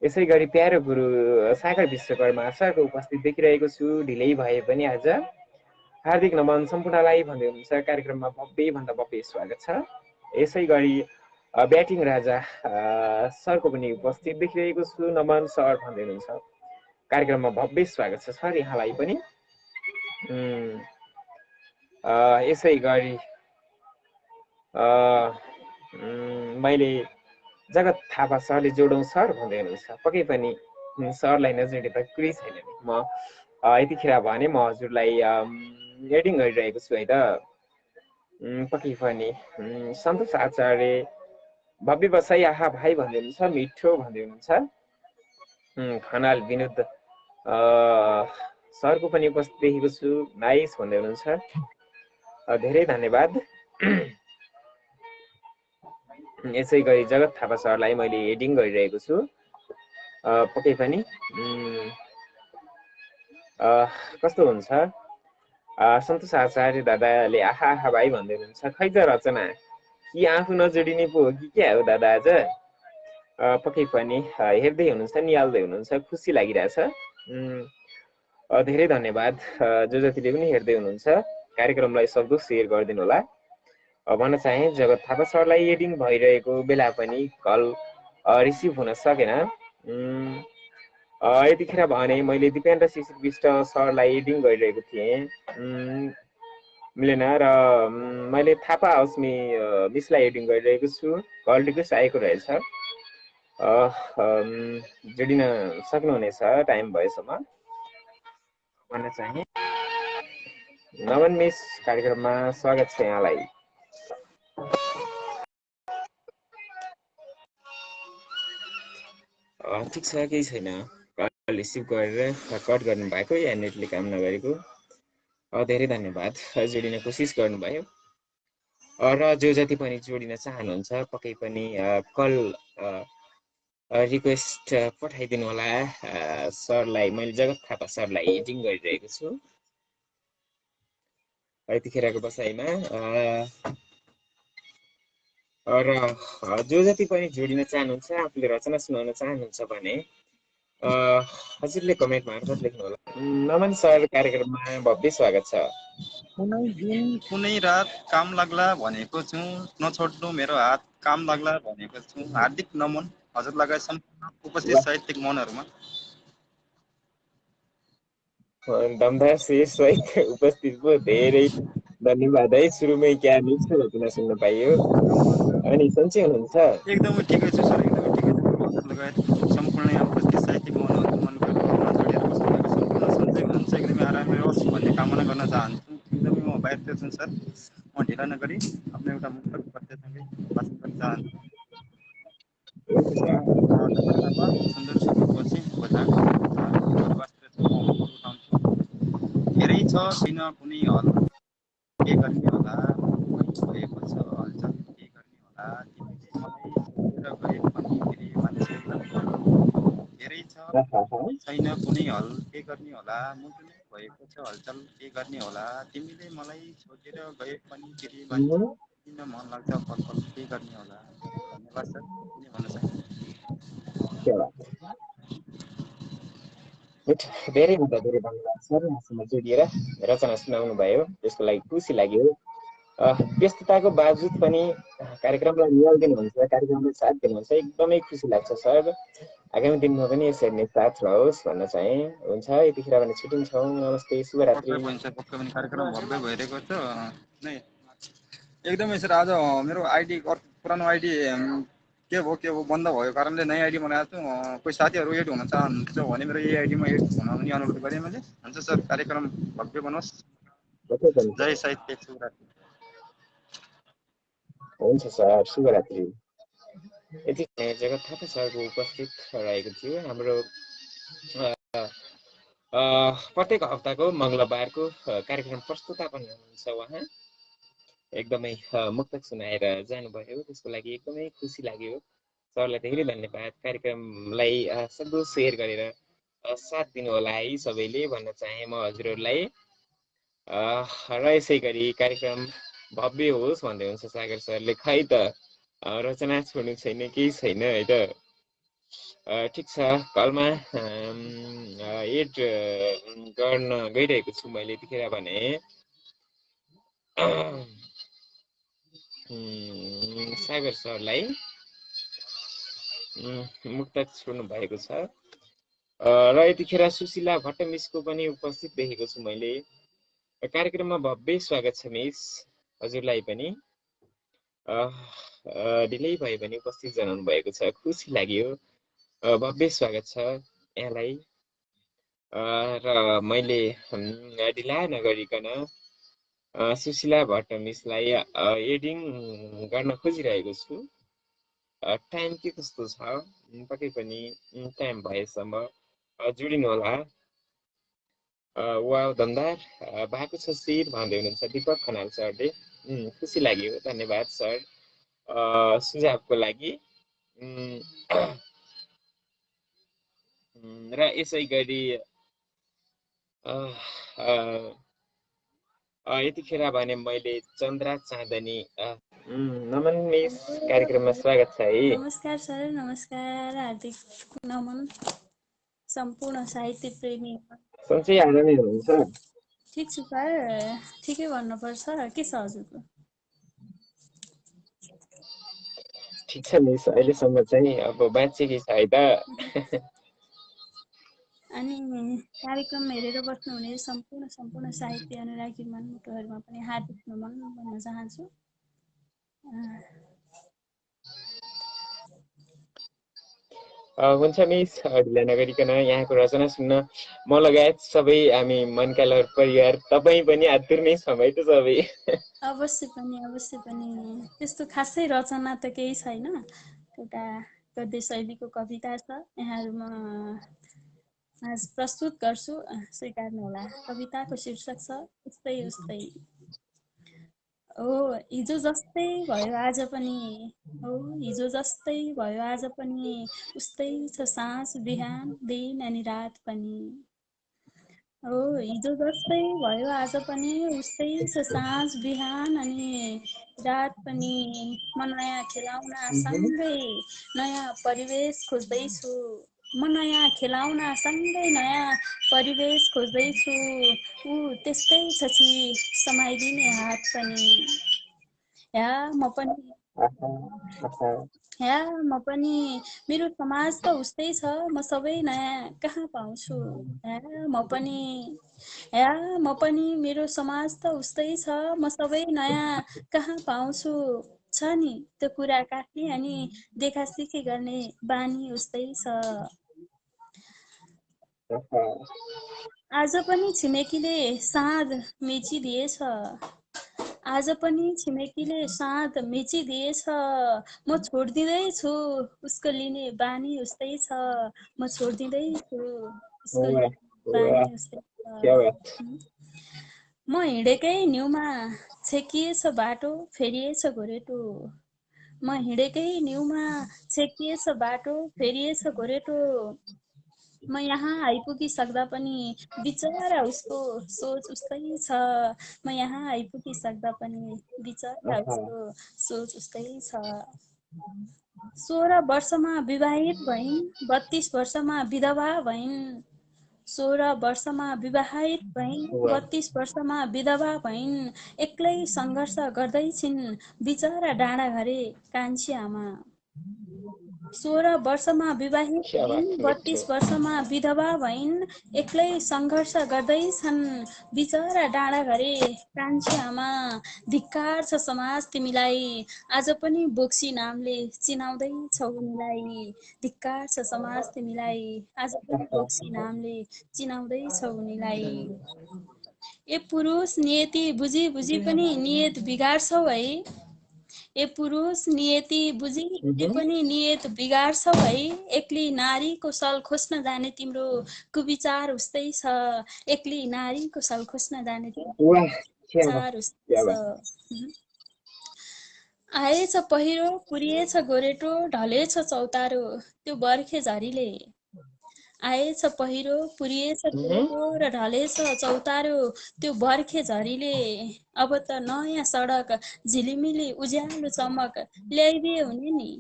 यसै गरी प्यारो गुरु सागर विश्वकर्मा सरको उपस्थित देखिरहेको छु, ढिलै भए पनि आज। हार्दिक नमन सम्पूर्णलाई भन्दै हुनुहुन्छ, कार्यक्रममा भव्यभन्दा भव्य स्वागत छ। यसै गरी ब्याटिङ राजा सरको पनि उपस्थित देखिरहेको छु, नमन सर भन्दै हुनुहुन्छ, कार्यक्रममा भव्य स्वागत छ सर यहाँलाई पनि। यसै गरी मैले जगत थापा सरले जोडौँ सर भन्दै हुनुहुन्छ, पक्कै पनि सरलाई नजोडे त कुरै छैन नि। म यतिखेर भने म हजुरलाई एडिङ गरिरहेको छु है त। पक्कै पनि सन्तोष आचार्य भव्य बसाई आहा भाइ भन्दै हुनुहुन्छ, मिठो भन्दै हुनुहुन्छ। खनाल विनोद सरको पनि उपस्थित देखेको छु, नाइस भन्दै हुनुहुन्छ, धेरै धन्यवाद। यसै गरी जगत थापा सरलाई मैले एडिङ गरिरहेको छु, पक्कै पनि कस्तो हुन्छ। सन्तोष आचार्य दादाले आहा आहा भाइ भन्दै हुनुहुन्छ, खै त रचना कि आफू नजोडिने पो हो कि क्या हो दादा आज। पक्कै पनि हेर्दै हुनुहुन्छ, निहाल्दै हुनुहुन्छ, खुसी लागिरहेछ। धेरै धन्यवाद जो जतिले पनि हेर्दै हुनुहुन्छ। कार्यक्रमलाई सक्दो सेयर गरिदिनु होला भन्न चाहे। जगत थापा सरलाई एडिङ भइरहेको बेला पनि कल रिसिभ हुन सकेन। यतिखेर भने मैले दिपेन्द्र शिशिर विष्ट सरलाई एडिङ गरिरहेको थिएँ, मिलेन र मैले थापा अस्मी मिसलाई एडिङ गरिरहेको छु। कल रिक्वेस्ट आएको रहेछ, जोडिन सक्नुहुनेछ टाइम भएसम्म भन्न चाहे। नमन मिस कार्यक्रममा स्वागत छ यहाँलाई। ठिक छ, केही छैन, कल रिसिभ गरेर कट गर्नु भएको या नेटले काम नगरेको। धेरै धन्यवाद जोडिन कोसिस गर्नुभयो र जो जति पनि जोडिन चाहनुहुन्छ पक्कै पनि कल रिक्वेस्ट पठाइदिनु होला सरलाई। मैले जगत थापा सरलाई एडिङ गरिरहेको छु यतिखेरको बसाइमा। र जो जति पनि जोडिन चाहनुहुन्छ, आफूले रचना सुनाउन चाहनुहुन्छ भने हजुरले कमेन्ट मार्फत लेख्नु होला। नमन सर कार्यक्रममा भव्य स्वागत छ। कुनै दिन कुनै रात काम लाग्ला भनेको छु, नछोड्नु मेरो हात काम लाग्ला भनेको छु। हार्दिक नमन हजुर लगायत सम्पूर्ण उपस्थित साहित्यिक मनहरूमा। दमदार शेष उपस्थित भयो, धेरै धन्यवाद है। सुरुमै क्या मिठो रचना सुन्न पाइयो। अनि सन्चै हुनुहुन्छ? एकदमै ठिकै छु सर, एकदमै ठिकै छु। हजुर लगायत सम्पूर्ण यहाँ उपस्थित साहित्यिक मनहरूको मनको जोडिएर बस्नुभएको सम्पूर्ण सन्चै हुनुहुन्छ, एकदमै आरामै होस् भन्ने कामना गर्न चाहन्छु। एकदमै म बाहिरतिर छु सर, म ढिला नगरी आफ्नो एउटा मुक्तक पत्यसँगै वाचन गर्न चाहन्छु। जगत थापा सुन्दर सुखपछि बजार बसतिर छु, म उठाउँछु। धेरै छ छैन कुनै हल, के गर्ने होला भएको छ हलचल, के गर्ने होला तिमीले मलाई छोडेर गए पनि फेरि मान्छे धेरै छ छैन कुनै हल, के गर्ने होला मुटु नै भएको छ हलचल के गर्ने होला तिमीले मलाई छोडेर गए पनि फेरि मान्छे किन मन लाग्छ पल पल के गर्ने होला धन्यवाद सर यति नै भन्न चाहन्छु धेरै भन्दा धेरै धन्यवाद सर आजसम्म जोडिएर रचना सुनाउनु भयो त्यसको लागि खुसी लाग्यो व्यस्तताको बावजुद पनि कार्यक्रमलाई निहालिदिनुहुन्छ कार्यक्रमलाई साथ दिनुहुन्छ एकदमै खुसी लाग्छ सर आगामी दिनमा पनि यसरी नै साथ रहोस् भन्न चाहे हुन्छ यतिखेर भने छुट्टिन्छौँ नमस्ते शुभरात्रि पक्कै पनि कार्यक्रम भव्य भइरहेको छ नै एकदमै सर आज मेरो आइडी पुरानो आइडी के भयो बन्द भएको कारणले नयाँ आइडी बनाएको छु कोही साथीहरू एड हुन चाहनुहुन्छ भने मेरो यही आइडीमा एड हुन पनि अनुरोध गरेँ मैले हुन्छ सर कार्यक्रम भव्य बनोस् जय साहित्य शुभरात्रि हुन्छ सर शुभरात्रि यति जगत थापा सरको उपस्थित रहेको थियो हाम्रो प्रत्येक हप्ताको मङ्गलबारको कार्यक्रम प्रस्तुतापन हुनुहुन्छ उहाँ एकदमै मुक्तक सुनाएर जानुभयो त्यसको लागि एकदमै खुसी लाग्यो सरलाई धेरै धन्यवाद कार्यक्रमलाई सक्दो सेयर गरेर साथ दिनु होला है सबैले भन्न चाहे म हजुरहरूलाई र यसै गरी कार्यक्रम भव्य होस् भन्दै हुन्छ सागर सरले खै त रचना छोड्नु छैन केही छैन है त ठिक छ कलमा एड गर्न गइरहेको छु मैले यतिखेर भने सागर सरलाई मुक्तक छोड्नु भएको छ र यतिखेर सुशीला भट्ट मिसको पनि उपस्थित देखेको छु मैले कार्यक्रममा भव्य स्वागत छ मिस हजुरलाई पनि ढिलै भयो भने उपस्थित जनाउनु भएको छ खुसी लाग्यो भव्य स्वागत छ यहाँलाई र मैले ढिला नगरिकन सुशीला भट्ट मिसलाई एडिङ गर्न खोजिरहेको छु टाइम के कस्तो छ पक्कै पनि टाइम भएसम्म जोडिनु होला वा दमदार भएको छ शिर भन्दै हुनुहुन्छ दीपक खनाल सरले खुसी लाग्यो धन्यवाद सर सुझावको लागि र यसै गरी यतिखेर भने मैले चन्द्रा चाँदनी नमन मिस कार्यक्रममा स्वागत छ है नमस्कार सर नमस्कार हार्दिक नमन सम्पूर्ण साहित्य प्रेमी सन्चै आरामै हुनुहुन्छ ठिक छु सर ठिकै भन्नुपर्छ के छ हजुरको ठिक छ मिस अहिलेसम्म चाहिँ अब बाँचेकै छ है त अनि कार्यक्रम हेरेर बस्नुहुने सम्पूर्ण साहित्य अनुरागी मनमुटुहरूमा पनि हार्दिक नमन भन्न चाहन्छु हुन्छ मिस ढिला नगरिकन यहाँको रचना सुन्न म लगायत सबै हामी मनकालर परिवार तपाईँ पनि आतुर नै छौँ है त सबै अवश्य पनि त्यस्तो खासै रचना त केही छैन एउटा गद्य शैलीको कविता छ यहाँहरूमा आज प्रस्तुत गर्छु स्वीकार्नु होला कविताको शीर्षक छ उस्तै उस्तै हो हिजो जस्तै भयो आज पनि हो हिजो जस्तै भयो आज पनि उस्तै छ साँझ बिहान दिन अनि रात पनि हो हिजो जस्तै भयो आज पनि उस्तै छ साँझ बिहान अनि रात पनि म नयाँ खेलाउन सँगै नयाँ परिवेश खोज्दैछु म नयाँ खेलाउन सँगै नयाँ परिवेश खोज्दैछु ऊ त्यस्तै छ समाइदिने हात पनि या म पनि मेरो समाज त उस्तै छ म सबै नयाँ कहाँ पाउँछु म पनि मेरो समाज त उस्तै छ म सबै नयाँ कहाँ पाउँछु छ नि त्यो कुरा काट्ने अनि देखासिखी गर्ने बानी उस्तै छ आज पनि छिमेकीले साँध मेचिदिएछ आज पनि छिमेकीले साँध मेचिदिएछ म छोडिदिँदैछु उसको लिने बानी उस्तै छ म छोडिदिँदैछु उसको लिने बानी उस्तै छ म हिँडेकै न्युमा छेकिएछ बाटो फेरिएछ गोरेटो म हिँडेकै न्युमा छेकिएछ बाटो फेरिएछ गोरेटो म यहाँ आइपुगिसक्दा पनि बिचरा उसको सोच उस्तै छ। म यहाँ आइपुगिसक्दा पनि बिचरा उसको सोच उस्तै छ। 16 वर्षमा विवाहित भइन्, 32 वर्षमा विधवा भइन्। 16 वर्षमा विवाहित भइन्, 32 वर्षमा विधवा भइन्। एक्लै सङ्घर्ष गर्दैछिन् बिचरा डाँडाघरे कान्छी आमा। 16 वर्षमा विवाहित क्या भइन्, बात, मिठो। 32 वर्षमा विधवा भइन्। एक्लै सङ्घर्ष गर्दैछन् बिचरा डाँडाघरे कान्छी आमा। धिक्कार छ समाज तिमीलाई, आज पनि बोक्सी नामले चिनाउँदैछौ उनीलाई। धिक्कार छ समाज तिमीलाई, आज पनि बोक्सी नामले चिनाउँदैछौ उनीलाई। ए पुरुष नियति बुझी बुझी पनि नियत बिगार्छौ है। ए पुरुष नियति बुझी बुझी पनि नियत बिगार्छौ है। एक्ली नारीको सल खोज्न जाने तिम्रो कुविचार उस्तै छ। एक्ली नारीको सल खोज्न जाने तिम्रो वाह, क्या बात, विचार उस्तै क्या बात। छ। आएछ पहिरो पुरिएछ गोरेटो, ढलेछ चौतारो त्यो बर्खे झरीले। आएछ पहिरो पुरिएछ गोरेटो र ढलेछ चौतारो त्यो बर्खे झरीले। अब त नयाँ सडक झिलिमिली उज्यालो चमक ल्याइदिए हुने नि।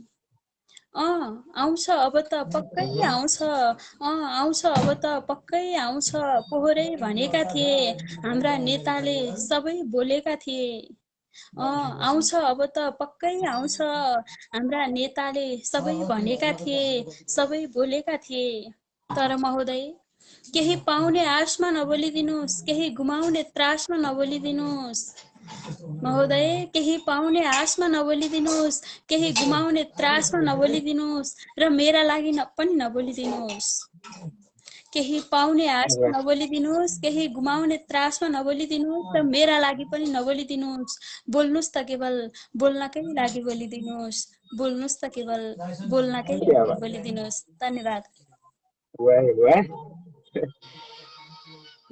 आउँछ अब त पक्कै आउँछ। आउँछ अब त पक्कै आउँछ। पोहोरै भनेका थिए हाम्रा नेताले, सबै बोलेका थिए। आउँछ अब त पक्कै आउँछ। हाम्रा नेताले सबै भनेका थिए, सबै बोलेका थिए। तर महोदय, केही पाउने आशमा नबोलिदिनुस्, केही गुमाउने त्रासमा नबोलिदिनुस्। महोदय, केही पाउने आशमा नबोलिदिनुस्, केही गुमाउने त्रासमा नबोलिदिनुस् र मेरा लागि पनि नबोलिदिनुस्। केही पाउने आशमा नबोलिदिनुस्, केही गुमाउने त्रासमा नबोलिदिनुस् र मेरा लागि पनि नबोलिदिनुस्। बोल्नुस् त केवल बोल्नकै लागि बोलिदिनुस्। बोल्नुस् त केवल बोल्नकै क्या लागि बात, बोलिदिनुस्। धन्यवाद। वाह वाह।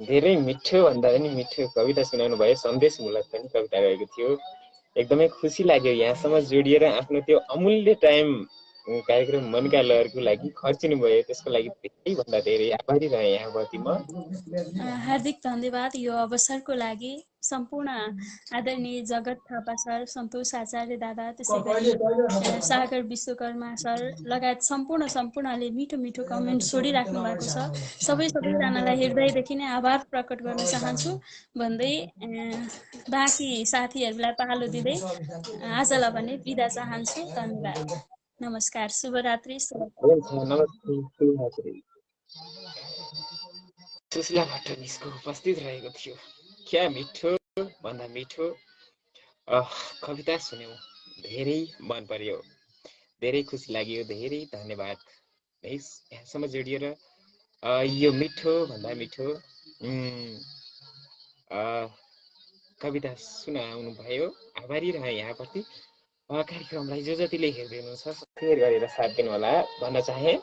धेरै मिठो भन्दा पनि मिठो कविता सुनाउनु भयो, सन्देशमूलक पनि कविता रहेको थियो। एकदमै खुसी लाग्यो यहाँसम्म जोडिएर आफ्नो त्यो अमूल्य टाइम कार्यक्रम मनका लहरको लागि खर्चिनु भयो, त्यसको लागि धेरै भन्दा धेरै आभारी रहे यहाँप्रति म। हार्दिक धन्यवाद यो अवसरको लागि। सम्पूर्ण आदरणीय जगत थापा सर, सन्तोष आचार्य दादा, त्यसै गरी सागर विश्वकर्मा सर लगायत सम्पूर्णले मिठो मिठो कमेन्ट छोडिराख्नु भएको छ। सबैजनालाई हृदयदेखि नै आभार प्रकट गर्न चाहन्छु भन्दै बाँकी साथीहरूलाई पालो दिँदै आजलाई भने बिदा चाहन्छु। धन्यवाद, नमस्कार, शुभरात्रि। हुन्छ, नमस्ते, शुभरात्रि। सुशीला भट्ट मिसको उपस्थित रहेको थियो। क्या मिठो भन्दा मिठो कविता सुन्यौँ, धेरै मन पर्यो, धेरै खुसी लाग्यो, धेरै धन्यवाद है यहाँसम्म जोडिएर यो मिठो भन्दा मिठो कविता सुनाउनु भयो। आभारी रहे यहाँप्रति। कार्यक्रमलाई जो जतिले हेर्दै हुनुहुन्छ सेयर गरेर साथ दिनु होला भन्न चाहे।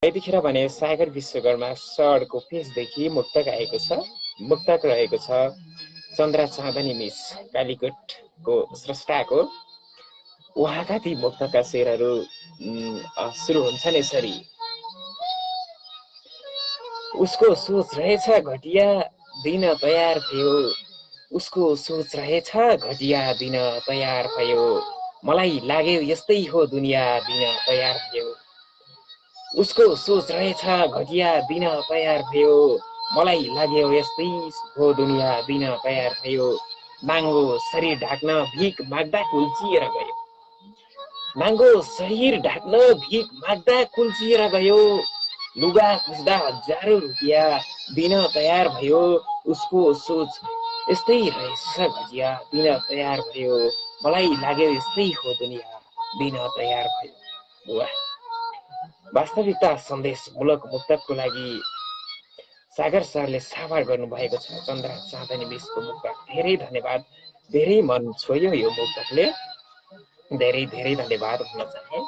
यतिखेर भने सागर विश्वकर्मा सरको पेजदेखि मुक्तक आएको छ। मुक्तक रहेको छ चन्द्रा चाँदनी मिस कालीकोटको स्रष्टाको। उहाँका ती मुक्तका शेरहरू सुरु हुन्छन् यसरी। उसको सोच रहेछ घटिया दिन तयार भयो, उसको सोच रहेछ घटिया दिन तयार भयो, मलाई लाग्यो यस्तै हो दुनियाँ दिन तयार भयो। उसको सोच रहेछ घटिया दिन तयार भयो, मलाई लाग्यो यस्तै हो दुनियाँ दिन तयार भयो। नाङ्गो शरीर ढाक्न भिख माग्दा कुल्चिएर गयो, नाङ्गो शरीर ढाक्न भिख माग्दा कुल्चिएर गयो, लुगा खोज्दा हजारौं रुपियाँ दिन तयार भयो। उसको सोच यस्तै रहेछ घटिया दिन तयार भयो, मलाई लाग्यो यस्तै हो दुनियाँ दिन तयार भयो। वाह, वास्तविकता सन्देशमूलक मुक्तकको लागि सागर सरले साभार गर्नुभएको छ चन्द्रा चाँदनी मिसको मुक्तक। धेरै धन्यवाद, धेरै मन छोयो यो मुक्तकले, धेरै धेरै धन्यवाद भन्न चाहे।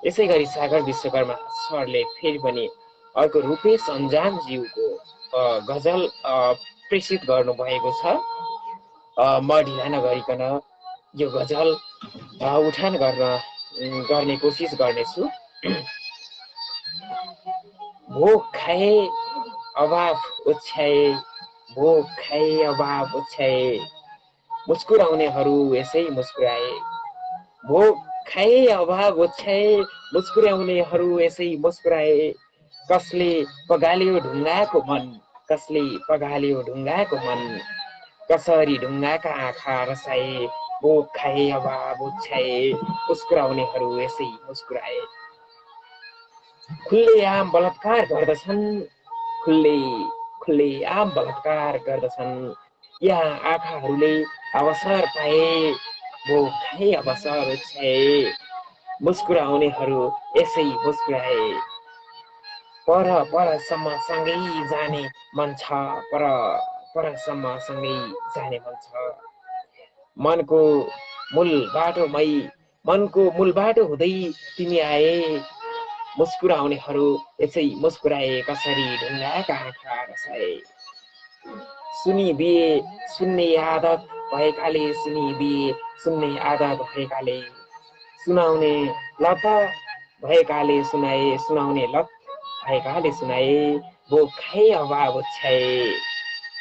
यसै गरी सागर विश्वकर्मा सरले फेरि पनि अर्को रूपेश अन्जानज्यूको गजल प्रेषित गर्नुभएको छ। म ढिला नगरिकन यो गजल उठान गर्ने कोसिस गर्नेछु। भोक खाए अभाव ओछ्याए, भोक खाए अभाव ओछ्याए, मुस्कुराउनेहरू यसै मुस्कुराए। भोक खाए अभाव ओछ्याए, मुस्कुराउनेहरू यसै मुस्कुराए। कसले पगाल्यो ढुङ्गाको मन, कसले पगाल्यो ढुङ्गाको मन, कसरी ढुङ्गाका आँखा रसाए। भोक खाए अभाव ओछ्याए, मुस्कुराउनेहरू यसै मुस्कुराए। खुल्ले आम बलात्कार गर्दछन्, खुल्ले खुल्ले आम बलात्कार गर्दछन्। यहाँ आँखाहरूले अवसर पाए, भोक खाए अवसर ओछ्याए, मुस्कुराउनेहरू यसै मुस्कुराए। पर परसम्म सँगै जाने मन छ, पर परसम्म सँगै जाने मन छ। मनको मूल बाटोमै, मनको मूल बाटो हुँदै तिमी आए। मुस्कुराउनेहरू यसै मुस्कुराए, कसरी ढुङ्गाका आँखा रसाए। सुनिदिए सुन्ने आदत भएकाले, सुनिदिए सुन्ने आदत भएकाले, सुनाउने लत भएकाले सुनाए, सुनाउने लत भएकाले सुनाए। भोक खाए अभाव ओछ्याए,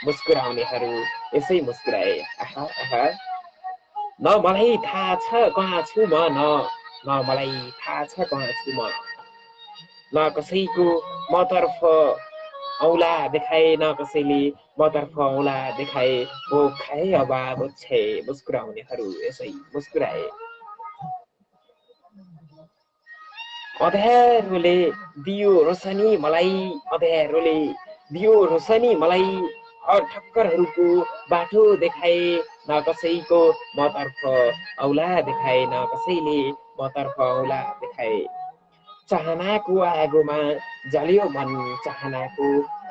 मुस्कुराउनेहरू यसै मुस्कुराए। आहा आहा, न मलाई थाहा छ कहाँ छु म, न मलाई थाहा छ कहाँ छु म, न कसैको मतर्फ औला देखाए, न कसैले मतर्फ औला देखाए। भोक खाए अभाव ओछ्याए, मुस्कुराउनेहरू यसै मुस्कुराए। अँध्यारोले दियो रोशनी मलाई, अँध्यारोले दियो रोशनी मलाई, हर ठक्करहरूको बाटो देखाए। न कसैको मतर्फ औला देखाए, न कसैले मतर्फ औला देखाए। चाहनाको आगोमा जल्यो मन, चाहनाको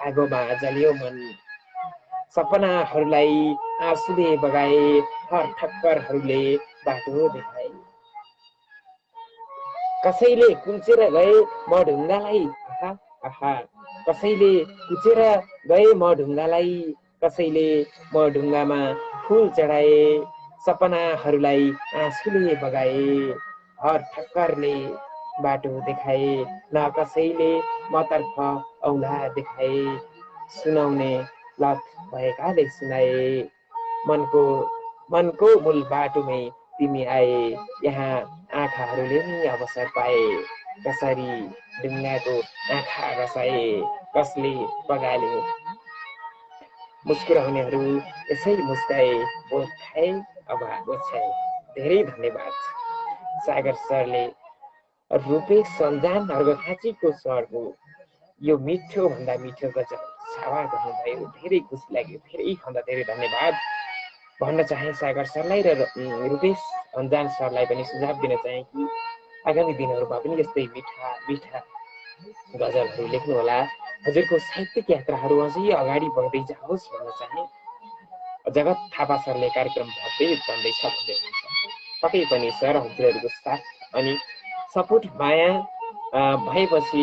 आगोमा जल्यो मन, सपनाहरूलाई आँसुले बगाए। हर ठक्करहरूले बाटो देखाए। कसैले कुल्चेर गए म ढुङ्गालाई, आहा आहा, कसैले कुचेर गए म ढुङ्गालाई, कसैले म ढुङ्गामा फुल चढाए। सपनाहरूलाई आँसुले बगाए, हर ठक्करले बाटो देखाए। न कसैले मतर्फ औला देखाए, सुनाउने लत भएकाले सुनाए। मनको मनको मूल बाटोमै तिमी आए, यहाँ आँखाहरूले नि अवसर पाए। कसरी ढुङ्गाको आँखा रसाए, कसले पगाल्यो मुस्कुराउनेहरू यसै मुस्काए। भोक खाए अभाव ओछ्याए। धेरै धन्यवाद सागर सरले रूपेश सन्जान अर्घखाँचीको सरको यो मिठो भन्दा मिठो गजल छावा गर्नुभयो। धेरै खुसी लाग्यो, धेरै भन्दा धेरै धन्यवाद भन्न चाहे सागर सरलाई र रूपेश अन्जान सरलाई पनि सुझाव दिन चाहे कि आगामी दिनहरूमा पनि यस्तै मिठा मिठा गजलहरू लेख्नुहोला। हजुरको साहित्यिक यात्राहरू अझै अगाडि बढ्दै जाओस् भन्न चाहे। जगत थापा सरले कार्यक्रम भव्य बन्दैछ भन्दै हुनुहुन्छ। पक्कै पनि सर हजुरहरूको साथ अनि सपोर्ट माया भएपछि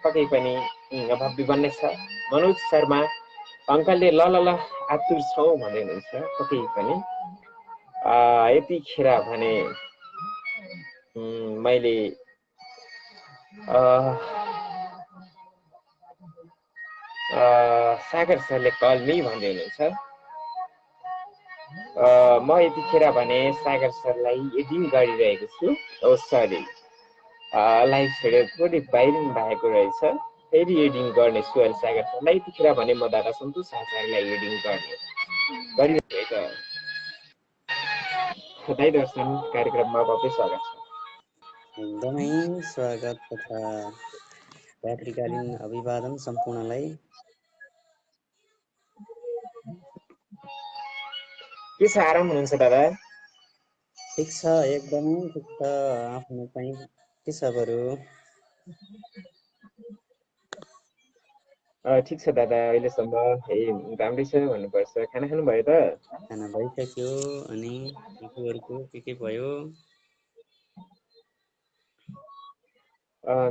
पक्कै पनि भव्य बन्नेछ। मनोज शर्मा अङ्कलले ल ल ल आतुर छौँ भन्दै हुनुहुन्छ। पक्कै पनि यतिखेर भने मैले सागर सरले कल मी भन्दै हुनुहुन्छ। म यतिखेर भने सागर सरलाई एडिङ गरिरहेको छु। सरी, लाइभ छोडेर थोरै बाहिरिनु भएको रहेछ। फेरि एडिङ गर्नेछु अहिले सागर सरलाई। यतिखेर भने म दादा सन्तोष आचार्यलाई एडिङ गरिरहेको दाइ दर्शन कार्यक्रममा भव्य स्वागत छ। एकदमै स्वागत तथा रात्रिकालीन अभिवादन सम्पूर्णलाई। के छ, आराम हुनुहुन्छ दादा? ठिक छ, एकदमै ठिक छ। आफ्नो चाहिँ के छ बरु? ठिक छ दादा, अहिलेसम्म राम्रै छ भन्नुपर्छ। खाना खानुभयो त? खाना भइसक्यो। अनि अर्को के भयो?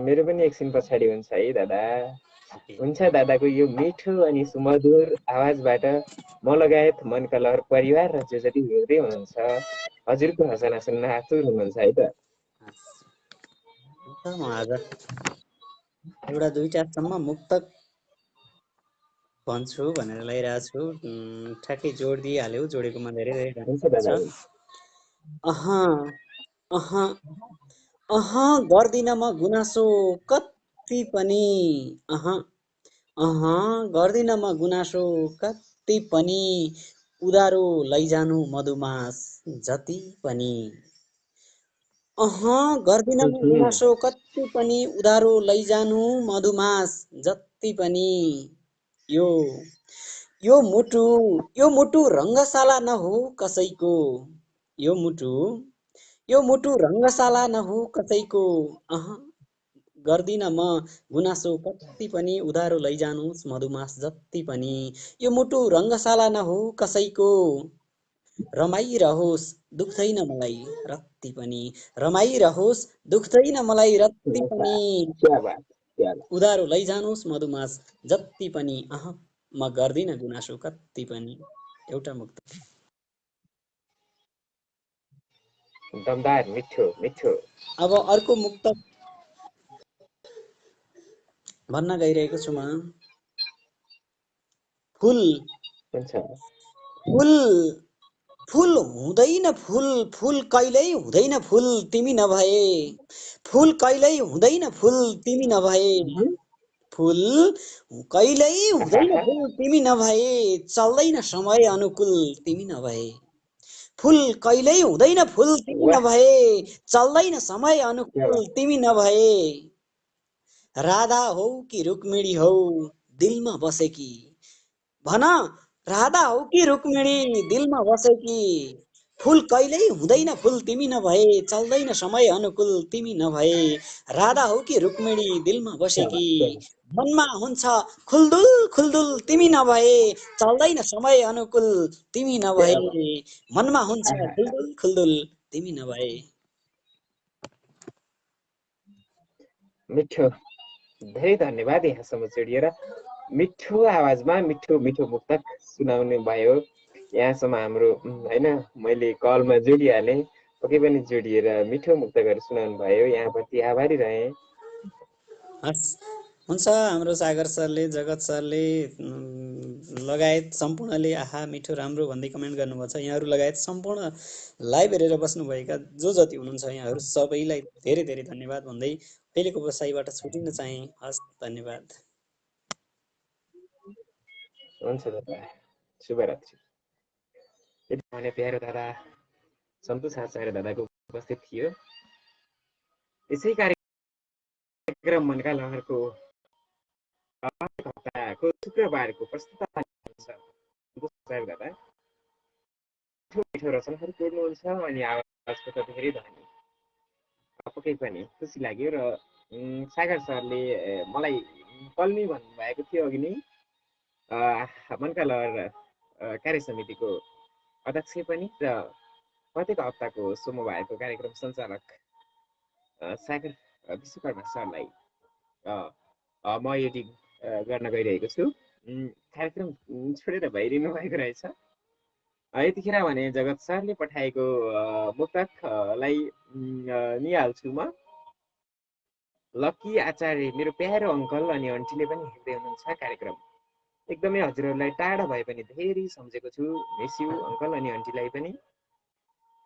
मेरो पनि एकछिन पछाडि हुन्छ है दादा। हुन्छ दादाको यो मिठो अनि सुमधुर आवाजबाट म लगायत मनका लहर परिवार र जो जति हेर्दै हुनुहुन्छ हजुरको हसना सुन्न आतुर हुनुहुन्छ है त। म आज एउटा दुईटासम्म मुक्तक भन्छु भनेर ल्याइरहेको छु। ठ्याक्कै जोड दिइहाल्यो, जोडेकोमा धेरै धेरै हुन्छ धन्यवाद दादा। छ। अह अह अह गर्दिन म गुनासो कति पनि, अह अह गर्दिन म गुनासो कति पनि, उधारो लैजानु मधुमास जति पनि। अह गर्दिन म गुनासो कति पनि, उधारो लैजानु मधुमास जति पनि। यो यो मुटु यो मुटु रङ्गशाला नहो कसैको, यो मुटु रङ्गशाला नहो कसैको। अह गर्दिन म गुनासो कति पनि, उधारो लैजानुस् मधुमास जति पनि। यो मुटु रङ्गशाला नहो कसैको, रमाइरहोस् दुख्दैन मलाई रत्ति पनि, रमाइरहोस् दुख्दैन मलाई रत्ति पनि। क्या बात, क्या बात। उधारो लैजानुस् मधुमास जति पनि, अह म गर्दिन गुनासो कति पनि। एउटा मुक्त। दमदार, मिठो मिठो। अब अर्को मुक्त भन्न गइरहेको छु म। फुल हुन्छ। फुल फुल हुँदैन, फुल फुल कहिल्यै हुँदैन, फुल तिमी नभए। फुल कहिल्यै हुँदैन, फुल तिमी नभए। फुल कहिल्यै हुँदैन, आहा, फुल तिमी नभए। चल्दैन समय अनुकूल तिमी नभए। फुल कहिल्यै हुँदैन, फुल तिमी वाह, नभए। चल्दैन समय क्या अनुकूल बात। तिमी नभए। राधा हौ कि रुक्मिणी हौ दिलमा बसेकी, भन राधा हौ कि रुक्मिणी दिलमा बसेकी। फुल कहिल्यै हुँदैन, फुल तिमी नभए। चल्दैन समय अनुकूल तिमी नभए। राधा हौ कि रुक्मिणी दिलमा क्या बसेकी, बात, क्या बात। मनमा हुन्छ खुल्दुल खुल्दुल तिमी नभए। चल्दैन समय अनुकूल तिमी नभए। क्या बात। मनमा हुन्छ आहा, खुल्दुल खुल्दुल तिमी नभए। मिठो। धेरै धन्यवाद यहाँसम्म जोडिएर मिठो आवाजमा मिठो मिठो मुक्तक सुनाउने भयो। यहाँसम्म हाम्रो होइन, मैले कलमा जोडिहालेँ, पक्कै पनि जोडिएर मिठो मुक्तकहरू सुनाउनु भयो। यहाँप्रति आभारी रहेँ। हस् हुन्छ। हाम्रो सागर सरले, जगत सरले लगायत सम्पूर्णले आहा मिठो राम्रो भन्दै कमेन्ट गर्नुभएको छ। यहाँहरू लगायत सम्पूर्ण लाइभ हेरेर बस्नुभएका जो जति हुनुहुन्छ यहाँहरू सबैलाई धेरै धेरै धन्यवाद भन्दै अहिलेको बसाइबाट छुटिन चाहे। हस्, धन्यवाद। हुन्छ दादा, शुभरात्रि। यति भने प्यारो दादा सन्तोष आचार्य दादाको उपस्थित थियो। यसै कार्यक्रम मनका लहरको हप्ताको शुक्रबारको प्रस्तुत दादा मिठो मिठो रचनाहरू जोड्नुहुन्छ अनि आवाजको त धेरै धनी, पक्कै पनि खुसी लाग्यो। र सागर सरले मलाई कल्मी भन्नुभएको थियो अघि नै, मनका लहर कार्य समितिको अध्यक्ष पनि र प्रत्येक हप्ताको सोमबारको कार्यक्रम सञ्चालक सागर विश्वकर्मा सरलाई म एडिङ गर्न गइरहेको छु। कार्यक्रम छोडेर भइरहनु भएको रहेछ। यतिखेर भने जगत सरले पठाएको मुक्तकलाई निहाल्छु म। लक्की आचार्य मेरो प्यारो अङ्कल अनि आन्टीले पनि हेर्दै हुनुहुन्छ कार्यक्रम। एकदमै हजुरहरूलाई टाढा भए पनि धेरै सम्झेको छु। मिस यु अङ्कल अनि आन्टीलाई पनि।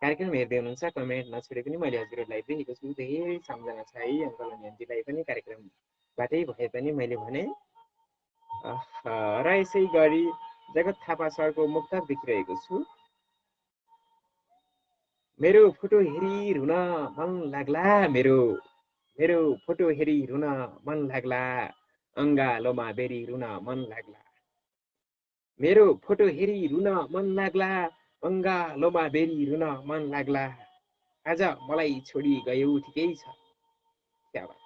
कार्यक्रम हेर्दै हुनुहुन्छ, कमेन्ट नछोडे पनि मैले हजुरहरूलाई देखेको छु। धेरै सम्झना छ है अङ्कल अनि आन्टीलाई पनि, कार्यक्रमबाटै भए पनि मैले भने। र यसै गरी जगत थापा सरको मुक्तक देखिरहेको छु। मेरो फोटो हेरी रुन मन लाग्ला, मेरो मेरो फोटो हेरी रुन मन लाग्ला, अङ्गालोमा बेरी रुन मन लाग्ला। मेरो फोटो हेरी रुन मन लाग्ला, अङ्गालोमा बेरी रुन मन लाग्ला। आज मलाई छोडी गयौ ठिकै छ, क्या बात।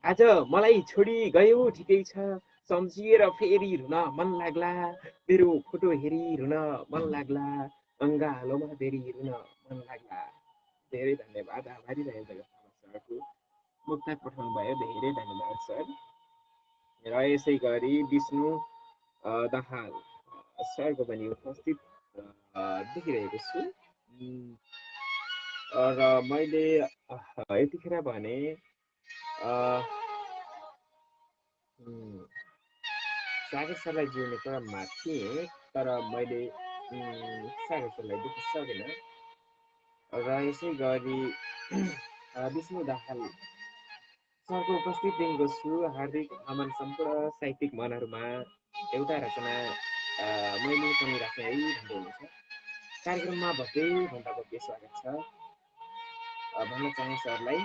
आज मलाई छोडी गयौ ठिकै छ, सम्झिएर फेरि रुन मन लाग्ला। मेरो फोटो हेरी रुन मन लाग्ला, अङ्गालोमा बेरी रुन मन लाग्ला। धेरै धन्यवाद, आभारी रहे जगत सरको मुक्तक पठाउनु भयो, धेरै धन्यवाद सर। र यसै गरी विष्णु दाहाल सरको पनि उपस्थित देखिरहेको छु। र मैले यतिखेर भने उम्, सागर सरलाई जिउने क्रममा थिएँ, तर मैले सागर सरलाई देख्न सकेन र यसै गरी विष्णु दाहाल सरको उपस्थित देखेको छु। हार्दिक आमन सम्पूर्ण साहित्यिक मनहरूमा एउटा रचना मैले पनि राख्ने है भन्दै हुनुहुन्छ। कार्यक्रममा भव्य भन्दा भव्य स्वागत छ भन्न चाहे सरलाई।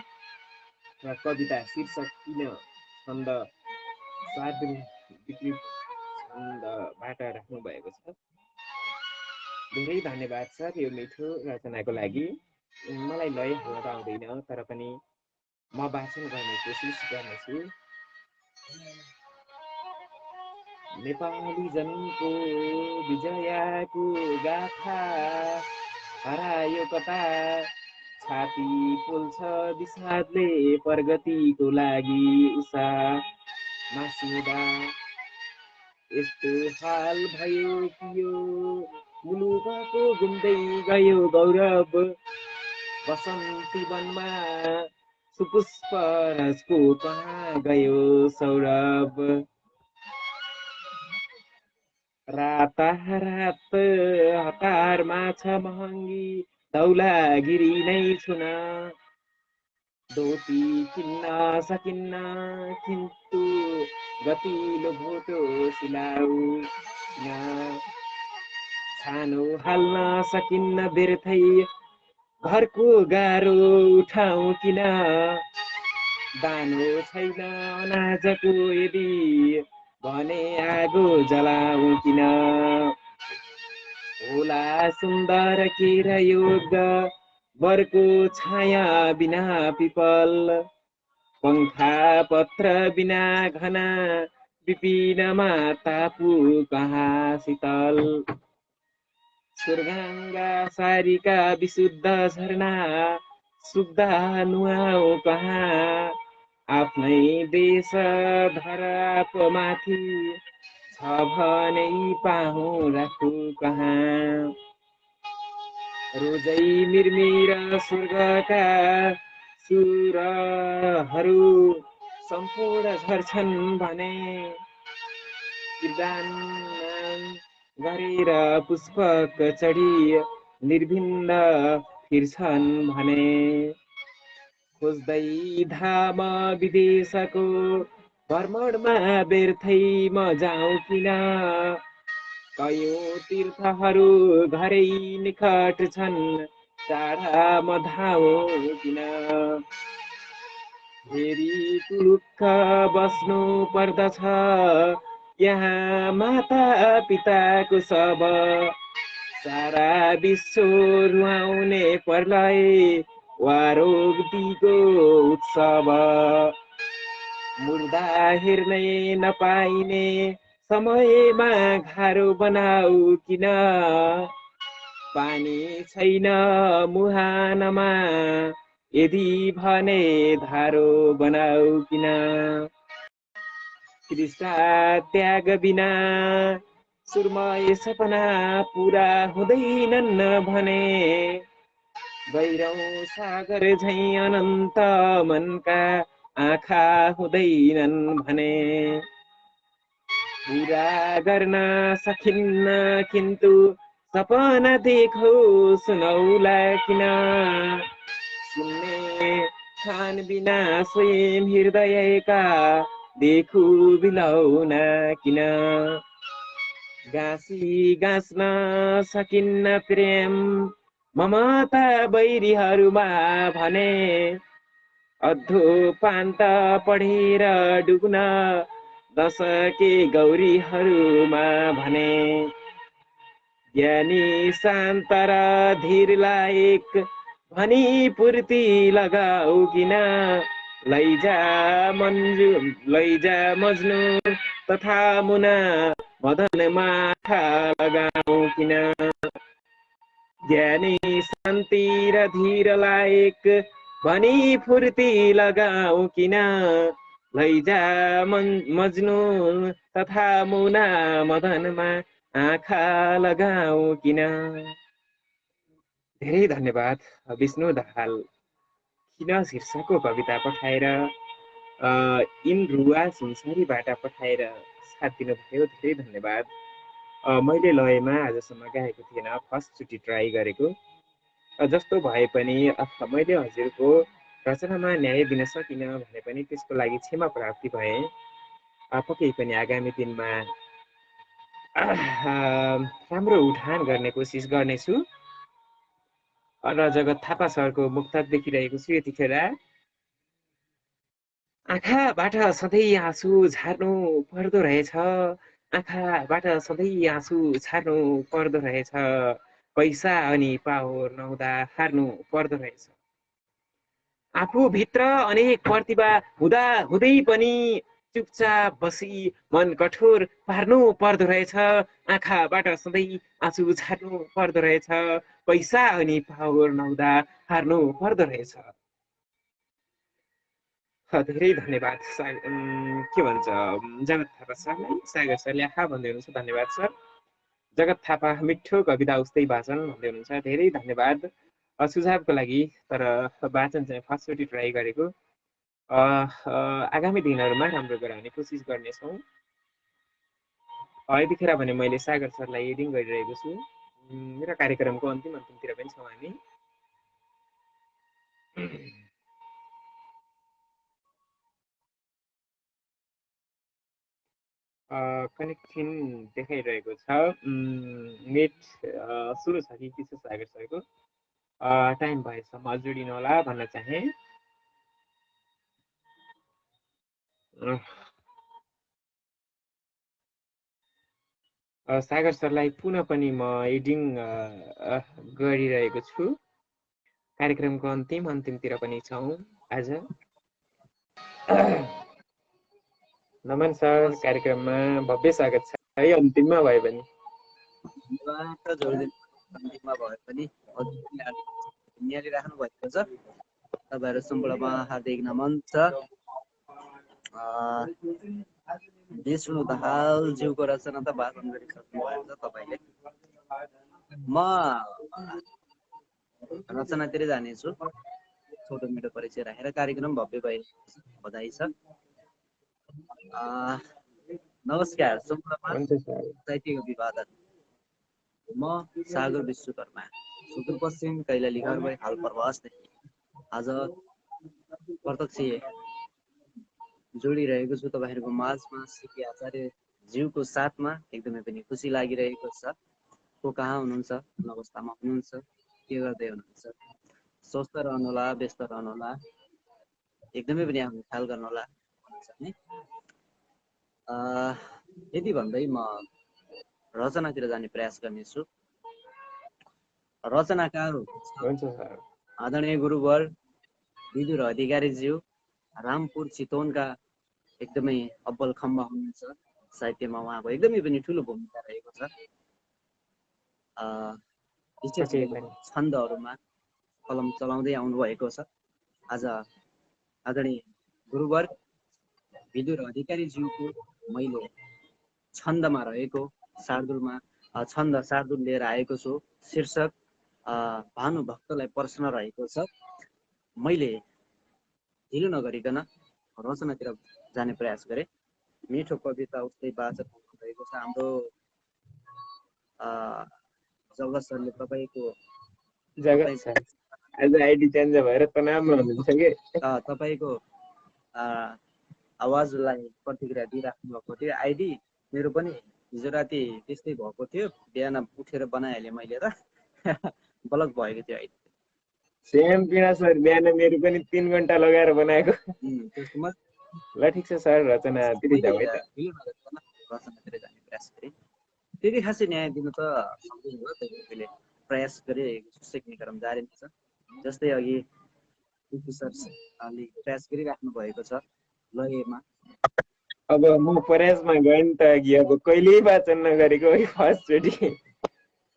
कविता शीर्षक किन छन्द स्वादुल विकृत छन्दबाट राख्नु भएको छ। धेरै धन्यवाद सर यो मिठो रचनाको लागि। मलाई लय हाल्न त आउँदैन, तर पनि म वाचन गर्ने कोसिस गर्नेछु। नेपाली जनको विजयाको गाथा हरायो कता, छाती पोल्छ विषादले प्रगतिको लागि उत्साह मासिँदा। यस्तो हाल भयो कि यो मुलुकको गुम्दै गयो गौरव, बसन्ती वनमा सुपुष्प राजको कहाँ गयो सौरभ। रातारात हतारमा छ महँगी धौलागिरी नै छुन, धोती किन्न सकिन्न किन्तु गतिलो भोटो सिलाउ छानो हाल्न सकिन्न व्यर्थै घरको गाह्रो उठाउ किन, दानो छैन अनाजको यदि भने आगो जलाउ किन। होला सुन्दर के र योग वरको छाया बिना पिपल, पंखा पत्र बिना घना विपिनमा तापु कहाँ शीतल। स्वर्गाङ्गा सारीका विशुद्ध झरना सुक्दा नुहाउ कहाँ, आफ्नै देश धरापमाथि छ भने पाहु राखु कहाँ। रोजै मिरमिर स्वर्गका सुरहरू सम्पूर्ण झर्छन् भने, किर्दान गरेर पुष्पक चढी निर्भिन्न फिर्छन् भने। खोज्दै धाम विदेशको भ्रमणमा व्यर्थै म जाउँ किन, कयौं तीर्थहरू घरै निकट छन् टाढा म धाउँ किन। फेरि तुलुक्क बस्नु पर्दछ यहाँ माता पिताको शव, सारा विश्व रुवाउने प्रलय वा रोगीको उत्सव। मुर्दा हेर्नै नपाइने समयमा घारो बनाऊ किन, पानी छैन मुहानमा यदि भने धारो बनाऊ किन। तृष्णा त्याग बिना सुरमय सपना पुरा हुँदैनन् भने, गहिरौँ सागर झैँ अनन्त मनका आँखा हुँदैनन् भने। पुरा गर्न सकिन्न किन्तु सपना देखौ सुनौला किन, सुन्ने कान बिना स्वयं हृदयका देखु बिलौन किन। गाँसी गाँच्न सकिन्न प्रेम ममता बैरीहरूमा भने, अद्धो पान्त पढेर डुब्न दशके गौरीहरूमा भने। ज्ञानी शान्त र धीर लायक भनी पूर्ति लगाऊ किन, लैजा मज्नु तथा मुना मदन माथा लगाऊ किन। ज्ञानी शान्ति र धीर लायक भनी फुर्ती लगाऊ किन, लैजा मज्नु तथा मुना मदनमा आँखा लगाऊ किन। धेरै धन्यवाद विष्णु दाहाल किन शीर्षकको कविता पठाएर इन रुवा सुनसरीबाट पठाएर साथ दिनुभयो, धेरै धन्यवाद। मैले लयमा आजसम्म गाएको थिएन, फर्स्टचोटि ट्राई गरेको। जस्तो भए पनि मैले हजुरको रचनामा न्याय दिन सकिनँ भने पनि त्यसको लागि क्षमा प्राप्ति भए। पक्कै पनि आगामी दिनमा राम्रो उठान गर्ने कोसिस गर्नेछु। र जगत थापा सरको मुक्तक देखिरहेको छु यतिखेर। आँखाबाट सधैँ आँसु झार्नु पर्दो रहेछ, आँखाबाट सधैँ आँसु छार्नु पर्दो रहेछ, पैसा अनि पावर नहुँदा हार्नु पर्दो रहेछ। आफूभित्र अनेक प्रतिभा हुँदा हुँदै पनि चुपचाप बसी मन कठोर पार्नु पर्दो रहेछ, आँखाबाट सधैँ आँसु छार्नु पर्दो रहेछ, पैसा अनि पावर नहुँदा हार्नु पर्दो रहेछ। धेरै धन्यवाद के भन्छ जगत थापा सरलाई, सागर सरले आहा भन्दै हुनुहुन्छ, धन्यवाद सर। जगत थापा मिठो कविता उस्तै वाचन भन्दै हुनुहुन्छ, धेरै धन्यवाद सुझावको लागि। तर वाचन चाहिँ फर्स्टचोटि ट्राई गरेको। आगामी दिनहरूमा राम्रो गराउने कोसिस गर्नेछौँ। यतिखेर भने मैले सागर सरलाई एडिङ गरिरहेको छु। मेरो कार्यक्रमको अन्तिमतिर पनि छौँ हामी। कनेक्टिङ देखाइरहेको छ, नेट सुरु छ कि के छ सागर सरको। टाइम भएसम्म जोडिनु होला भन्न चाहे। सागर सरलाई पुनः पनि म एडिङ गरिरहेको छु। कार्यक्रमको अन्तिमतिर पनि छौँ आज। नमन सर, कार्यक्रममा भव्य स्वागत छ है, अन्तिममा भयो भने। अन्तिममा भए पनि निहालिराख्नु भएको छ। तपाईँहरू सम्पूर्णमा हार्दिक नमन छ। विष्णु दाहाल ज्यूको रचना त वाचन गरिसक्नु भएको छ तपाईँले। म रचनातिरै जानेछु। छोटो मिठो परिचय राखेर कार्यक्रम भव्य भएको बधाई छ। नमस्कार सम्पूर्णमा साहित्यिक अभिवादन। म सागर विश्वकर्मा, सुदूरपश्चिम कैलाली घर भई हाल प्रवासदेखि आज प्रत्यक्ष जोडिरहेको छु तपाईँहरूको माझमा। सिके आचार्य ज्यूको साथमा एकदमै पनि खुसी लागिरहेको छ। को कहाँ हुनुहुन्छ, कुन अवस्थामा हुनुहुन्छ, के गर्दै हुनुहुन्छ, स्वस्थ रहनुहोला, व्यस्त रहनुहोला, एकदमै पनि आफ्नो ख्याल गर्नुहोला नि। यति भन्दै म रचनातिर जाने प्रयास गर्नेछु। रचनाकार आदरणीय गुरुवर विदुर अधिकारीज्यू, रामपुर चितवनका एकदमै अब्बल खम्बा हुनुहुन्छ। साहित्यमा उहाँको एकदमै पनि ठुलो भूमिका रहेको छ। विशेष गरी छन्दहरूमा कलम चलाउँदै आउनुभएको छ। आज आदरणीय गुरुवर विदुर अधिकारीज्यूको मैले छन्दमा रहेको शार्दुलमा छन्द शार्दुल लिएर आएको छु। शीर्षक भानुभक्तलाई प्रश्न रहेको छ। मैले ढिलो नगरिकन रचनातिर जाने प्रयास गरेँ। मिठो कविता उस्तै वाचन रहेको छ। हाम्रो जगत सरले तपाईँको तपाईँको आवाजलाई प्रतिक्रिया दिइराख्नु भएको थियो। आइडी मेरो पनि हिजो राति त्यस्तै भएको थियो, बिहान उठेर बनाइहालेँ मैले त ब्लक भएको थियो आइडी। सेम पिना सर, बिहान मेरो पनि 3 घण्टा लगाएर बनाएको। ल ठिक छ सर, रचनातिर जाऊ है त। रचनातिर जाने प्रयास गरेँ। त्यति खासै न्याय दिनु त सक्दैन हो, त्यसैले प्रयास गरिरहेको छु। सिक्ने क्रम जारी नै छ। जस्तै अघि सरले प्रयास गरिराख्नु भएको छ लयमा। अब म प्रयासमा गएँ नि त अघि, अब कहिल्यै वाचन नगरेको है फर्स्टचोटि।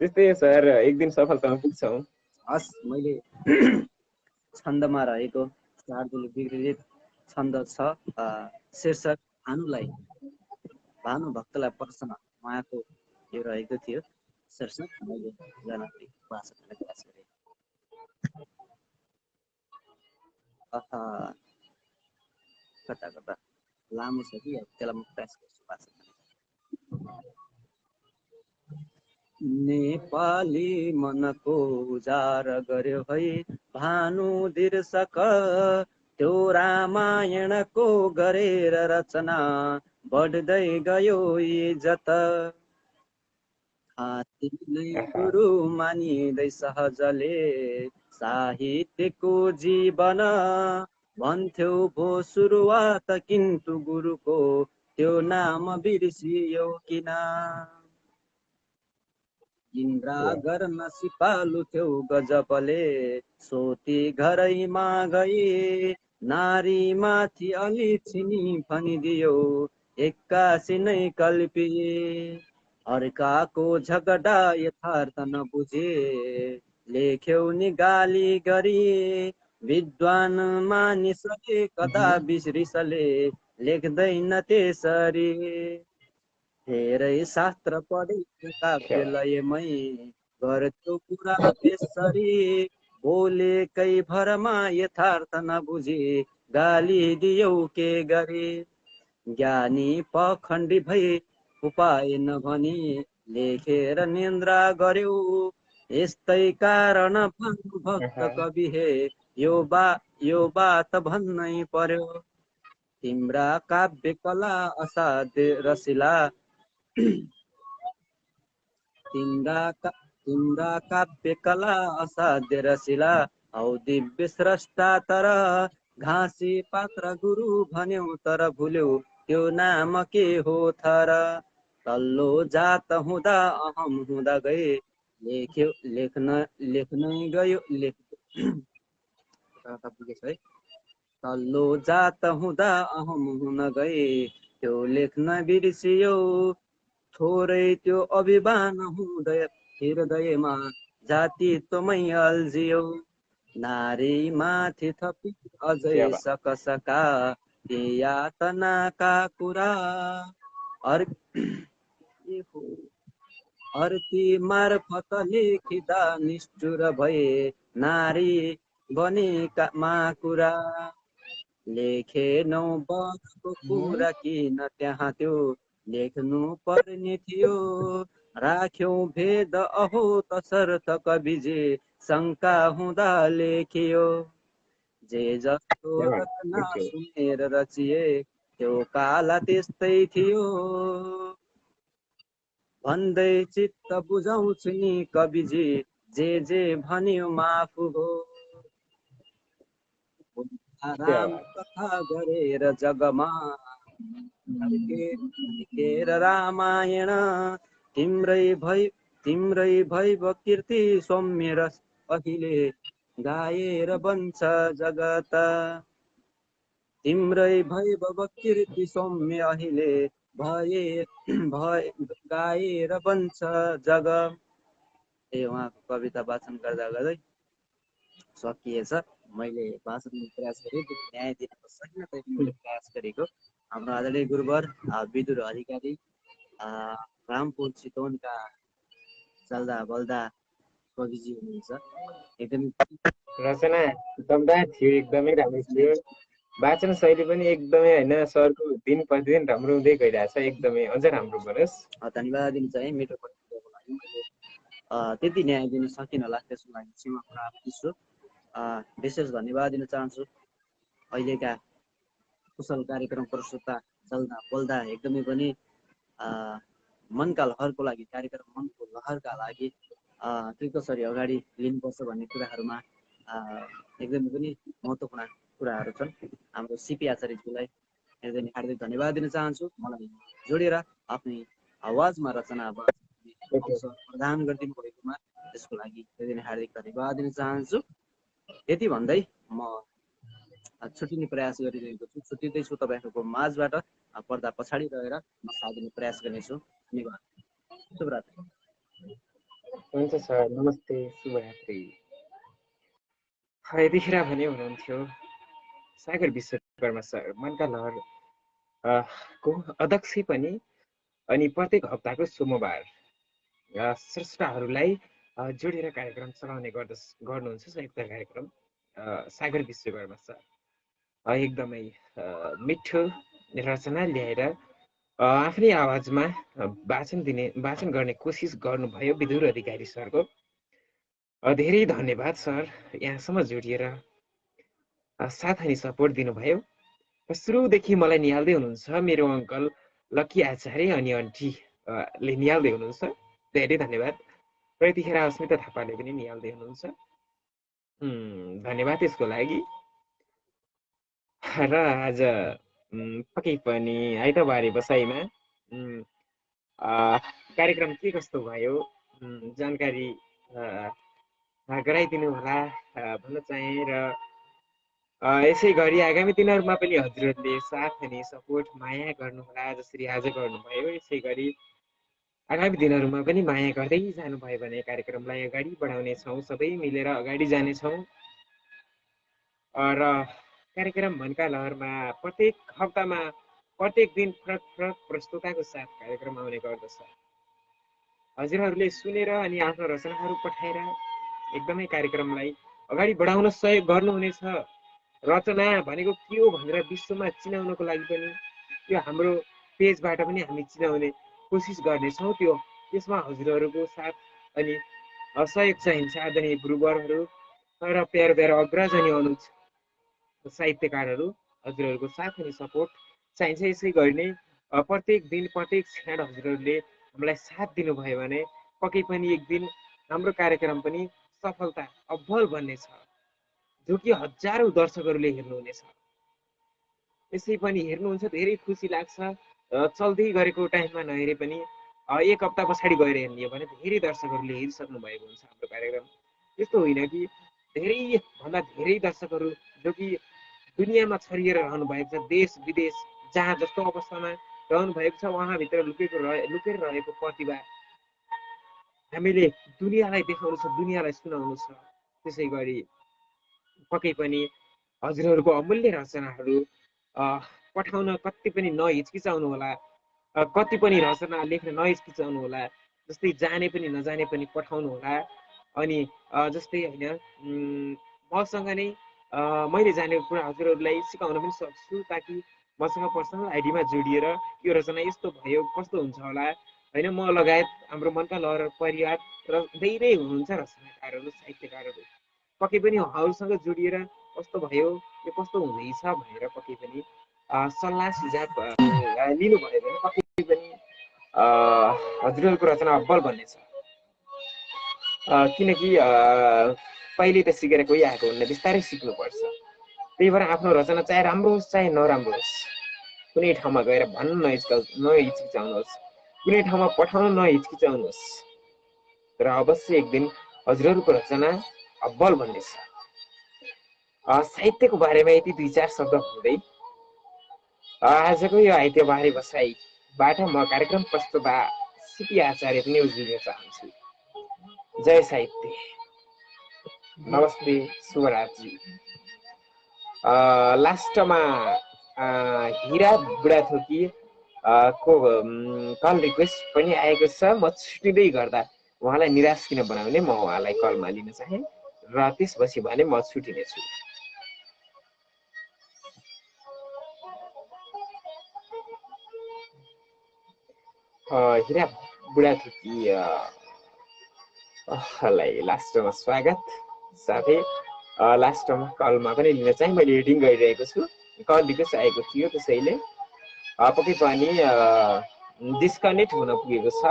त्यस्तै सर, एक दिन सफलतामा पुग्छौँ। हस्, मैले छन्दमा रहेको शार्दुल विकृत छन्द छ। शीर्षक भानुभक्तलाई प्रश्न, उहाँको यो रहेको थियो शीर्षक। मैले जनवरी वाचन गर्ने प्रयास गरेँ। इकट्ठा गर्दा लामो छ कि अब त्यसलाई म प्रयास गर्छु भाषा। नेपाली मनको उजार गर्यो है भानु दिर्शक, त्यो रामायणको गरेर रचना बढ्दै गयो इज्जत। हात्तीलाई गुरु मानिँदै सहजले साहित्यको जीवन भन्थ्यो भो सुरुवात, किन्तु गुरुको त्यो नाम बिर्सियो किन। इन्द्रा गर्न सिपालु थियो गजबले, सोती घरैमा गई नारी माथि अलि छिनी भनिदियो एक्कासी नै कल्पिए। अर्काको झगडा यथार्थ नबुझे लेख्यौ नि गाली गरी, विद्वान मानिसले कदा बिर्सले लेख्दैन त्यसरी। धेरै शास्त्र पढे काव्य लयमै गर्थ्यो कुरा बेसरी, बोलेकै भरमा यथार्थ नबुझे गाली दियौ के गरे। ज्ञानी पखण्डी भई उपाय नभनी लेखेर निन्द्रा गर्यौ, यस्तै कारण भक्त कवि हे यो बात भन्नै पर्यो। तिम्रा काव्य कला असाध्य रसिला, तिम्रा काव्य कला असाध्य रसिला, औ दिव्य स्रष्टा तर घाँसी पात्र गुरु भन्यौ तर भुल्यौ त्यो नाम के हो थर। तल्लो जात हुँदा अहम हुँदा गए लेख्नै गयो है। तल्लो जात हुँदा अहम हुन गए त्यो लेख्न बिर्सियो, थोरै त्यो अभिमान हुँदै हृदयमा जातित्वमै अल्झियो। नारी माथि थपी अझै सकसका ती यातनाका कुरा, अर्ती मार्फत लेखिँदा निष्ठुर भए नारी बनेका माकुरा। लेखेनौ बरको कुरा किन त्यहाँ त्यो लेख्नु पर्ने थियो, राख्यौ भेद अहो तसर्थ कविजे शङ्का हुँदा लेखियो। जे जस्तो रचना सुनेर रचिए त्यो काला त्यस्तै थियो, भन्दै चित्त बुझाउँछु नि कविजी जे भन्यो माफ हो। राम कथा गरेर जगमा फर्केर रामायण, तिम्रै भैव कीर्ति सौम्य रस अहिले गाएर बन्छ जगत। तिम्रै भैव कीर्ति सौम्य अहिले गाएर बन्छ जग। उहाँको कविता वाचन गर्दा गर्दै सकिएछ। मैले भाषण प्रयास गरेँ, न्याय दिन सकिन तैपनि मैले प्रयास गरेको। हाम्रो आदरणीय गुरुवर विदुर अधिकारी रामपुर चितवनका चल्दा बल्दा कविजी हुनुहुन्छ। एकदमै रचना दमदार थियो, एकदमै राम्रो थियो। वाचन शैली पनि एकदमै होइन सरको दिन प्रतिदिन राम्रो हुँदै गइरहेछ, एकदमै अझ राम्रो बनोस्। धन्यवाद दिन चाहिँ मिठो पढ्नुको लागि मैले त्यति न्याय दिन सकिनँ होला, त्यसको लागि क्षमा प्रार्थी छु। विशेष धन्यवाद दिन चाहन्छु अहिलेका कुशल कार्यक्रम प्रस्तुता चल्दा बोल्दा एकदमै पनि मनका लहरको लागि, कार्यक्रम मनको लहरका लागि के कसरी अगाडि लिनुपर्छ भन्ने कुराहरूमा एकदमै पनि महत्त्वपूर्ण कुराहरू छन्। हाम्रो सिपी आचार्यज्यूलाई एकदमै हार्दिक धन्यवाद दिन चाहन्छु। मलाई जोडेर आफ्नै आवाजमा रचना प्रदान गरिदिनु भएकोमा त्यसको लागि एकदमै हार्दिक धन्यवाद दिन चाहन्छु। यति भन्दै म छुट्टिने प्रयास गरिरहेको छु, छुट्टिँदैछु तपाईँहरूको माझबाट। पर्दा पछाडि रहेर म साथ दिने प्रयास गर्नेछु। धन्यवाद, शुभरात्रि। हुन्छ सर, नमस्ते, शुभरात्रि। यतिखेर भने हुनुहुन्थ्यो सागर विश्वकर्मा सर, मनका लहर को अध्यक्ष पनि, अनि प्रत्येक हप्ताको सोमबार स्रष्टाहरूलाई जोडेर कार्यक्रम चलाउने गर्नुहुन्छ संयुक्त कार्यक्रम सागर विश्वकर्मा सर। एकदमै मिठो रचना ल्याएर आफ्नै आवाजमा वाचन गर्ने कोसिस गर्नुभयो विदुर अधिकारी सरको। धेरै धन्यवाद सर, यहाँसम्म जोडिएर साथ अनि सपोर्ट दिनुभयो। सुरुदेखि मलाई निहाल्दै हुनुहुन्छ मेरो अङ्कल लक्की आचार्य अनि आन्टी ले निहाल्दै हुनुहुन्छ, धेरै धन्यवाद। र यतिखेर अस्मिता थापाले पनि निहाल्दै हुनुहुन्छ, धन्यवाद त्यसको लागि। र आज पक्कै पनि आइतबारे बसाइमा कार्यक्रम के कस्तो भयो जानकारी गराइदिनु होला भन्न चाहे। र यसै गरी आगामी दिनहरूमा पनि हजुरहरूले साथ अनि सपोर्ट माया गर्नुहोला, जसरी आज गर्नुभयो। यसै गरी आगामी दिनहरूमा पनि माया गर्दै जानुभयो भने कार्यक्रमलाई अगाडि बढाउनेछौँ, सबै मिलेर अगाडि जानेछौँ। र कार्यक्रम मनका लहरमा प्रत्येक हप्तामा प्रत्येक दिन फरक फरक प्रस्तुताको साथ कार्यक्रम आउने गर्दछ। हजुरहरूले सुनेर अनि आफ्नो रचनाहरू पठाएर एकदमै कार्यक्रमलाई अगाडि बढाउन सहयोग गर्नुहुनेछ। रचना भनेको के हो भनेर विश्वमा चिनाउनको लागि पनि त्यो हाम्रो पेजबाट पनि हामी चिनाउने कोसिस गर्नेछौँ। त्यसमा हजुरहरूको साथ अनि सहयोग चाहिन्छ। आदरणीय गुरुवरहरू र प्यारो प्यारो अग्रज अनि अनुज साहित्यकारहरू, हजुरहरूको साथ अनि सपोर्ट चाहिन्छ। यसै गरी नै प्रत्येक दिन प्रत्येक क्षण हजुरहरूले हामीलाई साथ दिनुभयो भने पक्कै पनि एक दिन हाम्रो कार्यक्रम पनि सफलता अब्बल बन्नेछ, जो कि हजारौँ दर्शकहरूले हेर्नुहुनेछ। यसै पनि हेर्नुहुन्छ, धेरै खुसी लाग्छ। चल्दै गरेको टाइममा नहेरे पनि एक हप्ता पछाडि गएर हेर्ने हो भने धेरै दर्शकहरूले हेरिसक्नु भएको हुन्छ हाम्रो कार्यक्रम। त्यस्तो होइन कि धेरैभन्दा धेरै दर्शकहरू जो कि दुनियाँमा छरिएर रहनु भएको छ, देश विदेश जहाँ जस्तो अवस्थामा रहनु भएको छ, उहाँभित्र लुकेर रहेको प्रतिभा हामीले दुनियाँलाई देखाउनु छ, दुनियाँलाई सुनाउनु छ। त्यसै गरी पक्कै पनि हजुरहरूको अमूल्य रचनाहरू पठाउन कति पनि नहिचकिचाउनु होला, कति पनि रचना लेख्न नहिचकिचाउनु होला। जस्तै जाने पनि नजाने पनि पठाउनु होला। अनि जस्तै होइन मसँग नै मैले जानेको कुरा हजुरहरूलाई सिकाउन पनि सक्छु, ताकि मसँग पर्सनल आइडीमा जोडिएर यो रचना यस्तो भयो कस्तो हुन्छ होला होइन। म लगायत हाम्रो मनका लहर परिवार र धेरै हुनुहुन्छ रचनाकारहरू, साहित्यकारहरू, पक्कै पनि उहाँहरूसँग जोडिएर कस्तो भयो, यो कस्तो हुँदैछ भनेर पक्कै पनि सल्लाह सुझाव लिनुभयो भने पक्कै पनि हजुरहरूको रचना अब्बल बन्नेछ। किनकि पहिले त सिकेर कोही आएको हुन्न, बिस्तारै सिक्नुपर्छ। त्यही भएर आफ्नो रचना चाहे राम्रो होस् चाहे नराम्रो होस्, कुनै ठाउँमा गएर भन्न नहिचकिचाउनुहोस्, कुनै ठाउँमा पठाउन नहिचकिचाउनुहोस्। र अवश्य एक दिन हजुरहरूको रचना अब्बल बन्नेछ। साहित्यको बारेमा यति 2-4 शब्द भन्दै आजको यो आइतबारे बसाइबाट म कार्यक्रम प्रस्तुता सिपी आचार्य पनि उज्लिन चाहन्छु। जय साहित्य, नमस्ते, शुभरात्रि। लास्टमा हिरा बुढाथोकी को कल रिक्वेस्ट पनि आएको छ। म छुट्टिँदै गर्दा उहाँलाई निराश किन बनाउने, म उहाँलाई कलमा लिन चाहे र त्यसपछि भने म छुट्टिनेछु। हिरा बुढाथोकीलाई लास्टमा स्वागत, साथै लास्टमा कलमा पनि लिन चाहिँ मैले एडिङ गरिरहेको छु। कल रिक्वेस्ट आएको थियो, त्यसैले पक्कै पनि डिस्कनेक्ट हुन पुगेको छ।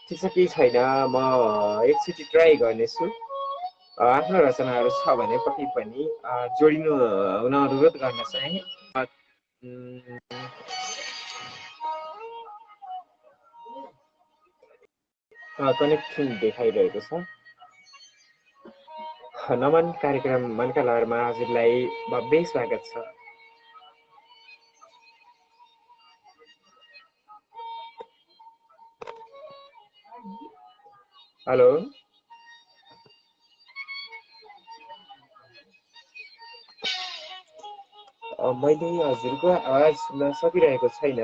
ठिक छ, केही छैन, म एकचोटि ट्राई गर्नेछु। आफ्नो रचनाहरू छ भने पक्कै पनि जोडिनु हुन अनुरोध गर्न चाहे। कनेक्सन देखाइरहेको छ। नमन कार्यक्रम मनका लहरमा हजुरलाई भव्य स्वागत छ। हेलो, मैले हजुरको आवाज सुन्न सकिरहेको छैन।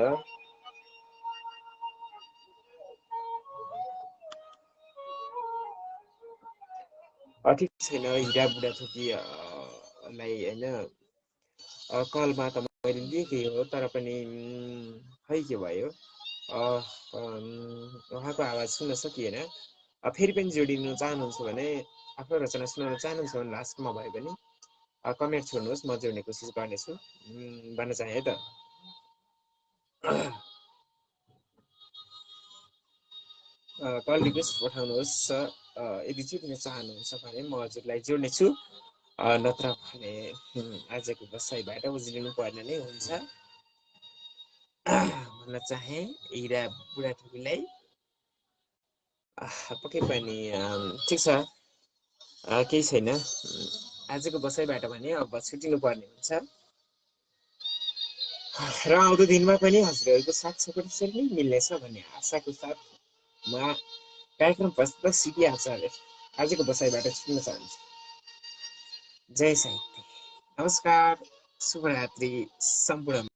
ठिक छैन, हिरा बुढाथोकी लाई होइन कलमा त मैले लिएकै हो, तर पनि खै के भयो, उहाँको आवाज सुन्न सकिएन। फेरि पनि जोडिनु चाहनुहुन्छ भने, आफ्नो रचना सुनाउन चाहनुहुन्छ भने लास्टमा भयो भने कमेन्ट छोड्नुहोस्, म जोड्ने कोसिस गर्नेछु भन्न चाहे है त। कल रिक्वेस्ट पठाउनुहोस् यदि जोड्न चाहनुहुन्छ भने म हजुरलाई जोड्नेछु, नत्र भने आजको बसाइबाट उज्लिनु पर्ने नै हुन्छ भन्न चाहे हिरा बुढाथोकीलाई। पक्कै पनि ठिक छ, केही छैन। आजको बसाइबाट भने अब छुटिनु पर्ने हुन्छ र आउँदो दिनमा पनि हजुरहरूको साथ सपोर्ट यसरी नै मिल्नेछ भन्ने आशाको साथ म कार्यक्रम प्रस्तुत सिपी आचार्य आजको बसाइबाट छुट्न चाहन्छु। जय साहित्य, नमस्कार, शुभरात्रि सम्पूर्ण।